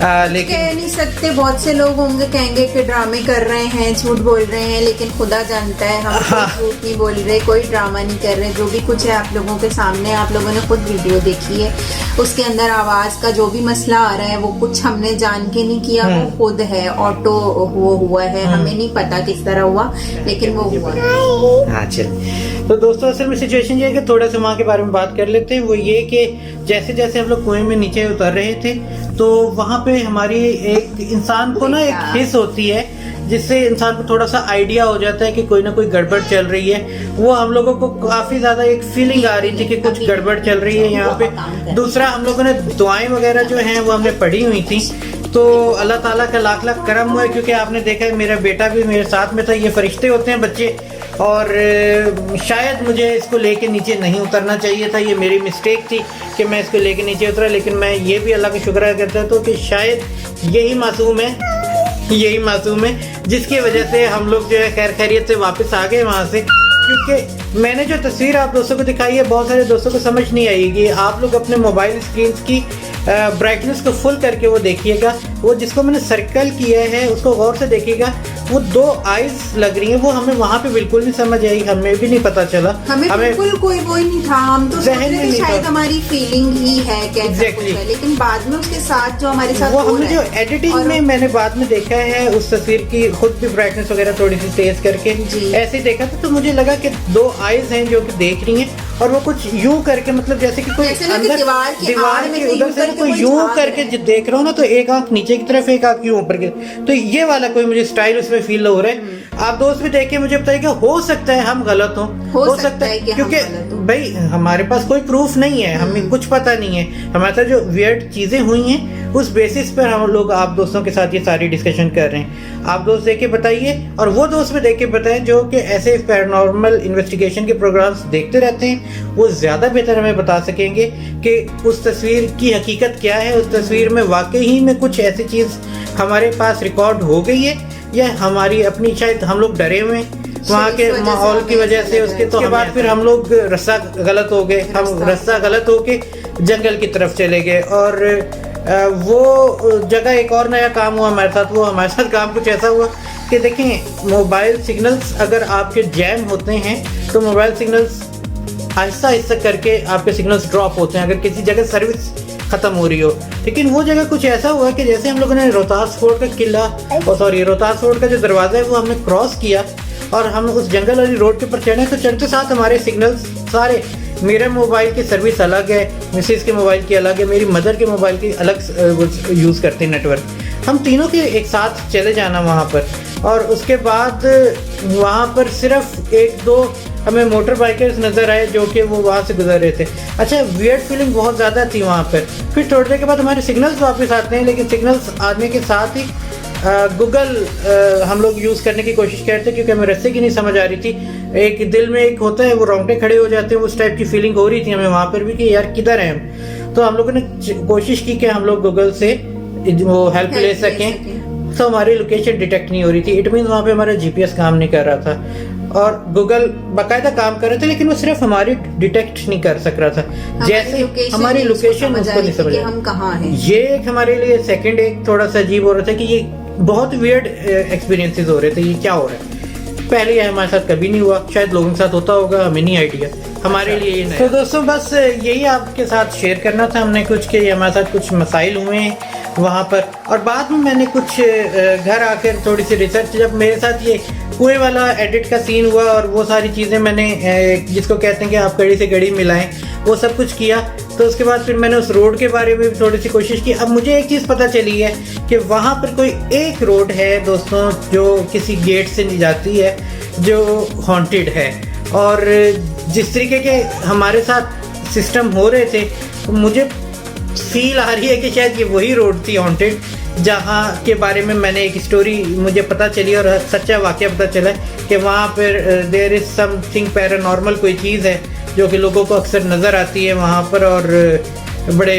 लेकिन कह नहीं सकते। बहुत से लोग होंगे कहेंगे कि ड्रामे कर रहे हैं, झूठ बोल रहे हैं, लेकिन खुदा जानता है हम कोई झूठ नहीं बोल रहे, कोई ड्रामा नहीं कर रहे। जो भी कुछ है आप लोगों के सामने, आप लोगों ने खुद वीडियो देखी है, उसके अंदर आवाज़ का जो भी मसला आ रहा है वो कुछ हमने जान के नहीं किया, वो खुद है, ऑटो वो हुआ है, हमें नहीं पता किस तरह हुआ, लेकिन वो हुआ है। हाँ चलिए, तो दोस्तों असल में सिचुएशन ये है कि थोड़ा सा वहाँ के बारे में बात कर लेते हैं। वो ये कि जैसे जैसे हम लोग कुएं में नीचे उतर रहे थे तो वहाँ पे हमारी एक इंसान को ना एक हिस्स होती है जिससे इंसान को थोड़ा सा आइडिया हो जाता है कि कोई ना कोई गड़बड़ चल रही है। वो हम लोगों को काफ़ी ज़्यादा एक फीलिंग आ रही थी कि कुछ गड़बड़ चल रही है यहाँ पे। दूसरा, हम लोगों ने दुआएं वगैरह जो हैं वो हमने पढ़ी हुई थी, तो अल्लाह ताला का लाख लाख करम हुआ, क्योंकि आपने देखा है मेरा बेटा भी मेरे साथ में था। ये फरिश्ते होते हैं बच्चे, और शायद मुझे इसको लेके नीचे नहीं उतरना चाहिए था, ये मेरी मिस्टेक थी कि मैं इसको लेके नीचे उतरा। लेकिन मैं ये भी अल्लाह का शुक्र अदा करता हूँ कि शायद यही मासूम है जिसकी वजह से हम लोग जो है खैर खैरियत से वापस आ गए वहाँ से। क्योंकि मैंने जो तस्वीर आप दोस्तों को दिखाई है, बहुत सारे दोस्तों को समझ नहीं आएगी। आप लोग अपने मोबाइल स्क्रीन की ब्राइटनेस को फुल करके वो देखिएगा, वो जिसको मैंने सर्कल किया है उसको गौर से देखिएगा, वो 2 आइज लग रही हैं। वो हमें वहाँ पे बिल्कुल नहीं समझ आई, हमें भी नहीं पता चला, हमें बिल्कुल कोई वो ही नहीं था। हम तो सोच रहे थे शायद हमारी फीलिंग ही है Exactly. लेकिन बाद में उसके साथ जो हमारे साथ वो हमने जो एडिटिंग में मैंने बाद में देखा है उस तस्वीर की खुद भी ब्राइटनेस वगैरह थोड़ी सी तेज करके ऐसे ही देखा था, तो मुझे लगा कि 2 आइज हैं जो कि देख रही हैं, और वो कुछ यूं करके, मतलब जैसे कि कोई अंदर दीवार के उधर से कोई यूं करके देख रहा हूँ ना, तो एक आंख नीचे की तरफ एक आंख यूं ऊपर की, तो ये वाला कोई मुझे स्टाइल उसमें फील हो रहा है। आप दोस्त भी देख के मुझे बताइए कि हो सकता है हम गलत हों, हो सकता है कि हम क्योंकि गलत हों। भाई हमारे पास कोई प्रूफ नहीं है, हमें कुछ पता नहीं है, हमारे साथ जो वियर्ड चीजें हुई हैं उस बेसिस पर हम लोग आप दोस्तों के साथ ये सारी डिस्कशन कर रहे हैं। आप दोस्त देख के बताइए और वो दोस्त भी देख के बताएं जो कि ऐसे पैरानॉर्मल इन्वेस्टिगेशन के प्रोग्राम्स देखते रहते हैं, वो ज़्यादा बेहतर हमें बता सकेंगे कि उस तस्वीर की हकीकत क्या है, उस तस्वीर में वाकई ही में कुछ ऐसी चीज़ हमारे पास रिकॉर्ड हो गई है या हमारी अपनी, शायद हम लोग डरे हुए वहाँ के माहौल की वजह से। उसके बाद फिर हम लोग रास्ता गलत हो गए, हम रास्ता गलत होके जंगल की तरफ चले गए और वो जगह एक और नया काम हुआ हमारे साथ। वो हमारे साथ काम कुछ ऐसा हुआ कि देखें, मोबाइल सिग्नल्स अगर आपके जैम होते हैं तो मोबाइल सिग्नल्स आहिस्ता आहिस्ता करके आपके सिग्नल्स ड्रॉप होते हैं अगर किसी जगह सर्विस ख़त्म हो रही हो। लेकिन वो जगह कुछ ऐसा हुआ कि जैसे हम लोगों ने रोहतास फोर्ट का किला रोहतास फोर्ट का जो दरवाज़ा है वो हमने क्रॉस किया और हम उस जंगल वाली रोड के ऊपर चढ़े, तो चढ़ते साथ हमारे सिग्नल्स सारे, मेरे मोबाइल की सर्विस अलग है, मिसेस के मोबाइल की अलग है, मेरी मदर के मोबाइल की अलग यूज़ करते हैं नेटवर्क, हम तीनों के एक साथ चले जाना वहाँ पर। और उसके बाद वहाँ पर सिर्फ एक दो हमें मोटर बाइकर्स नज़र आए जो कि वो वहाँ से गुजर रहे थे। अच्छा, वियर्ड फीलिंग बहुत ज़्यादा थी वहाँ पर। फिर थोड़ी देर के बाद हमारे सिग्नल्स वापस आते हैं, लेकिन सिग्नल्स आने के साथ ही गूगल हम लोग यूज़ करने की कोशिश करते क्योंकि हमें रास्ते की नहीं समझ आ रही थी। एक दिल में एक होता है, वो रोंगटे खड़े हो जाते हैं, उस टाइप की फीलिंग हो रही थी हमें वहाँ पर भी कि यार किधर हैं हम। तो हम लोगों ने कोशिश की कि हम लोग गूगल से वो हेल्प ले सकें, तो हमारी लोकेशन डिटेक्ट नहीं हो रही थी। इट मीन वहाँ पे हमारा जीपीएस काम नहीं कर रहा था और गूगल बाकायदा काम कर रहे थे, लेकिन वो सिर्फ हमारी डिटेक्ट नहीं कर सक रहा था, जैसे हमारी लोकेशन उसको नहीं समझ हम कहाँ हैं। ये एक हमारे लिए सेकंड एक थोड़ा सा अजीब हो रहा था कि ये बहुत वियर्ड एक्सपीरियंसेस हो रहे थे, ये क्या हो रहा है। पहले ये हमारे साथ कभी नहीं हुआ, शायद लोगों के साथ होता होगा, हमें नहीं आइडिया, हमारे लिए ये। तो दोस्तों बस यही आपके साथ शेयर करना था हमने कुछ कि हमारे साथ कुछ मसाइल हुए हैं वहाँ पर। और बाद में मैंने कुछ घर आकर थोड़ी सी रिसर्च, जब मेरे साथ ये कुएं वाला एडिट का सीन हुआ और वो सारी चीज़ें मैंने जिसको कहते हैं कि आप कड़ी से कड़ी मिलाएं, वो सब कुछ किया, तो उसके बाद फिर मैंने उस रोड के बारे में भी थोड़ी सी कोशिश की। अब मुझे एक चीज़ पता चली है कि वहाँ पर कोई एक रोड है दोस्तों जो किसी गेट से नहीं जाती है, जो हॉन्टेड है। और जिस तरीके के हमारे साथ सिस्टम हो रहे थे, मुझे फील आ रही है कि शायद ये वही रोड थी हॉन्टेड, जहाँ के बारे में मैंने एक स्टोरी मुझे पता चली और सच्चा वाकया पता चला कि वहाँ पर देयर इज़ समथिंग पैरानॉर्मल, कोई चीज़ है जो कि लोगों को अक्सर नज़र आती है वहाँ पर, और बड़े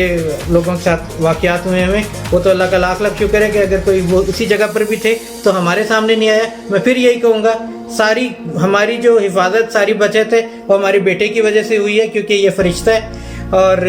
लोगों के साथ वाकयात हुए हमें। वो तो अल्लाह का लाख लाख शुक्र है कि अगर कोई वो उसी जगह पर भी थे तो हमारे सामने नहीं आया। मैं फिर यही कहूँगा, सारी हमारी जो हिफाजत, सारी बचत है वो हमारे बेटे की वजह से हुई है, क्योंकि ये फरिश्ता है और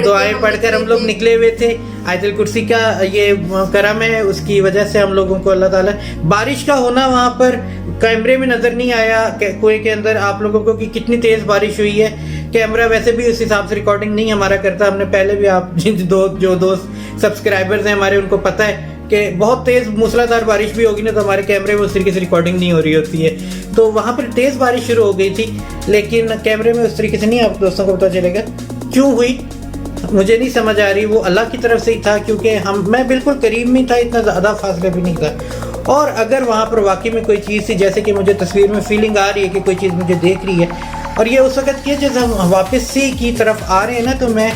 दुआएं पढ़कर हम लोग निकले हुए थे। आयतुल कुर्सी का ये करम है, उसकी वजह से हम लोगों को अल्लाह ताला, बारिश का होना वहाँ पर कैमरे में नज़र नहीं आया कुएं के अंदर आप लोगों को कि कितनी तेज़ बारिश हुई है। कैमरा वैसे भी उस हिसाब से रिकॉर्डिंग नहीं हमारा करता, हमने पहले भी आप जो दोस्त सब्सक्राइबर्स हैं हमारे, उनको पता है कि बहुत तेज़ मूसलाधार बारिश भी होगी ना तो हमारे कैमरे में उस तरीके से रिकॉर्डिंग नहीं हो रही होती है। तो वहाँ पर तेज़ बारिश शुरू हो गई थी, लेकिन कैमरे में उस तरीके से नहीं, आप दोस्तों को पता चलेगा क्यों हुई मुझे नहीं समझ आ रही। वो अल्लाह की तरफ से ही था, क्योंकि मैं बिल्कुल करीब में था, इतना ज़्यादा फासला भी नहीं था। और अगर वहाँ पर वाकई में कोई चीज़ थी, जैसे कि मुझे तस्वीर में फीलिंग आ रही है कि कोई चीज़ मुझे देख रही है, और ये उस वक्त की जब हम वापस से की तरफ आ रहे हैं ना, तो मैं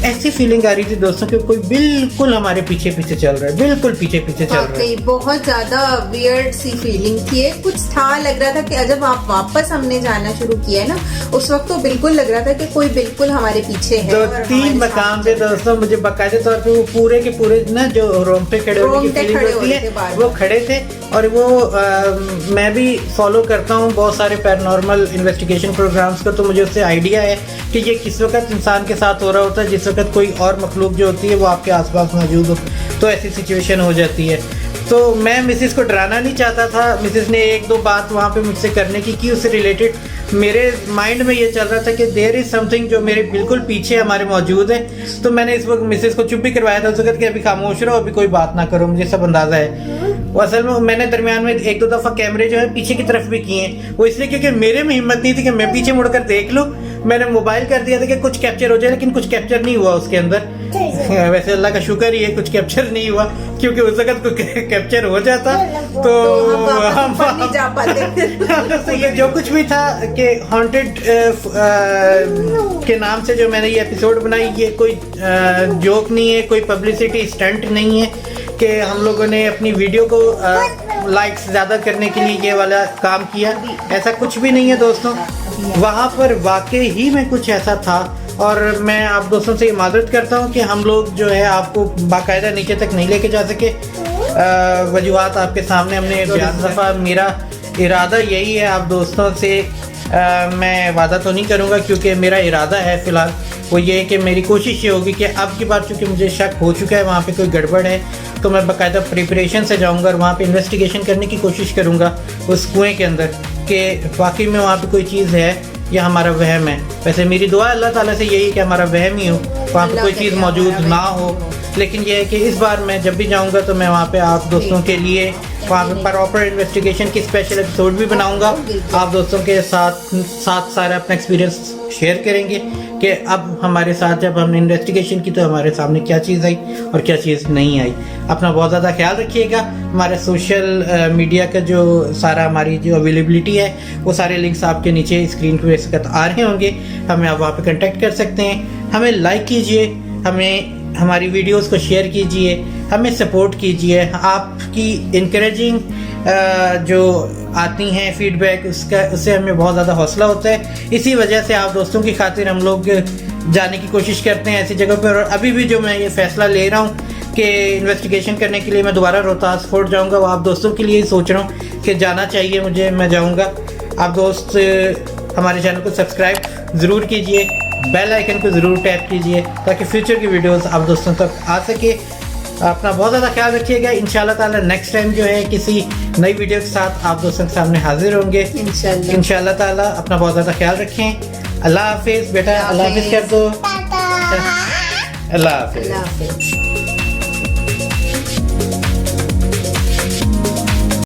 ऐसी फीलिंग आ रही थी दोस्तों कि कोई बिल्कुल हमारे पीछे पीछे चल रहा है, बिल्कुल पीछे पीछे चल रहा है। बहुत ज्यादा वियर्ड सी फीलिंग थी, कुछ था, लग रहा था कि जब आप वापस हमने जाना शुरू किया है ना, उस वक्त तो बिल्कुल लग रहा था कि कोई बिल्कुल हमारे पीछे है। तो 3 मकाम पे दोस्तों मुझे बाकायदे तौर पे वो पूरे के पूरे ना जो रोंगटे खड़े होने की फीलिंग होती है, वो खड़े थे। और वो मैं भी फॉलो करता हूँ बहुत सारे पैरानॉर्मल इन्वेस्टिगेशन प्रोग्राम्स को, तो मुझे उससे आइडिया है कि ये किस वक्त इंसान के साथ हो रहा होता है, जिस वक्त कोई और मखलूक जो होती है वो आपके आसपास मौजूद हो, तो ऐसी सिचुएशन हो जाती है। तो मैं मिसिस को डराना नहीं चाहता था। मिसिस ने 1-2 बात वहाँ पे मुझसे करने की उससे रिलेटेड मेरे माइंड में ये चल रहा था कि देयर इज़ समथिंग जो मेरे बिल्कुल पीछे हमारे मौजूद है। तो मैंने इस वक्त मिसिस को चुप भी करवाया था उस वक्त कि अभी खामोश रहो, अभी कोई बात ना करो, मुझे सब अंदाज़ा है। वो असल में मैंने दरमियान में 1-2 दफ़ा कैमरे जो है पीछे की तरफ भी किए हैं, वो इसलिए क्योंकि मेरे में हिम्मत नहीं थी कि मैं पीछे मुड़कर देख लूँ। मैंने मोबाइल कर दिया था कि कुछ कैप्चर हो जाए, लेकिन कुछ कैप्चर नहीं हुआ उसके अंदर। वैसे अल्लाह का शुक्र ही है कुछ कैप्चर नहीं हुआ, क्योंकि उस वक्त कोई कैप्चर हो जाता तो हम ऊपर नहीं जा पाते। तो ये जो कुछ भी था कि हॉन्टेड के नाम से जो मैंने ये एपिसोड बनाई, ये कोई जोक नहीं है, कोई पब्लिसिटी स्टंट नहीं है कि हम लोगों ने अपनी वीडियो को लाइक्स ज़्यादा करने के लिए ये वाला काम किया। ऐसा कुछ भी नहीं है दोस्तों, वहाँ पर वाकई ही में कुछ ऐसा था। और मैं आप दोस्तों से माजरत करता हूँ कि हम लोग जो है आपको बाकायदा नीचे तक नहीं लेके जा सके। वजूहात आपके सामने हमने बयान दफ़ा, मेरा इरादा यही है आप दोस्तों से मैं वादा तो नहीं करूँगा क्योंकि मेरा इरादा है फ़िलहाल वो ये है कि मेरी कोशिश ये होगी कि अब की बार चूँकि मुझे शक हो चुका है वहाँ पे कोई गड़बड़ है, तो मैं बाकायदा प्रिपरेशन से जाऊँगा और वहाँ पे इन्वेस्टिगेशन करने की कोशिश करूँगा उस कुएँ के अंदर कि वाकई में वहाँ पे कोई चीज़ है या हमारा वहम है। वैसे मेरी दुआ अल्लाह ताला से यही कि हमारा वहम ही हो, वहाँ पे कोई चीज़ मौजूद ना हो। लेकिन यह है कि इस बार मैं जब भी जाऊँगा तो मैं वहाँ पे आप दोस्तों के लिए वहाँ पे प्रॉपर इन्वेस्टिगेशन की स्पेशल एपिसोड भी बनाऊँगा। आप दोस्तों के साथ सारा अपना एक्सपीरियंस शेयर करेंगे कि अब हमारे साथ जब हमने इन्वेस्टिगेशन की तो हमारे सामने क्या चीज़ आई और क्या चीज़ नहीं आई। अपना बहुत ज़्यादा ख्याल रखिएगा। हमारे सोशल मीडिया का जो सारा हमारी जो अवेलेबिलिटी है वो सारे लिंक्स आपके नीचे स्क्रीन पर इस वक्त आ रहे होंगे, हमें आप वहाँ पे कांटेक्ट कर सकते हैं। हमें लाइक कीजिए, हमें हमारी वीडियोस को शेयर कीजिए, हमें सपोर्ट कीजिए। आपकी इनकरेजिंग जो आती हैं फीडबैक उससे हमें बहुत ज़्यादा हौसला होता है। इसी वजह से आप दोस्तों की खातिर हम लोग जाने की कोशिश करते हैं ऐसी जगह पर। और अभी भी जो मैं ये फ़ैसला ले रहा हूँ कि इन्वेस्टिगेशन करने के लिए मैं दोबारा रोहतास फोर्ट जाऊँगा, वो आप दोस्तों के लिए ही सोच रहा हूँ कि जाना चाहिए मुझे, मैं जाऊँगा। आप दोस्त हमारे चैनल को सब्सक्राइब ज़रूर कीजिए, बेल आइकन को ज़रूर टैप कीजिए ताकि फ्यूचर की वीडियोस आप दोस्तों तक आ सके। अपना बहुत ज़्यादा ख्याल रखिएगा। इंशाल्लाह ताला नेक्स्ट टाइम जो है किसी नई वीडियो के साथ आप दोस्तों के सामने हाजिर होंगे इंशाल्लाह ताला। अपना बहुत ज़्यादा ख्याल रखें। अल्लाह हाफिज़ बेटा, अल्लाह हाफिज़ कर दो। अल्लाह हाफिज़।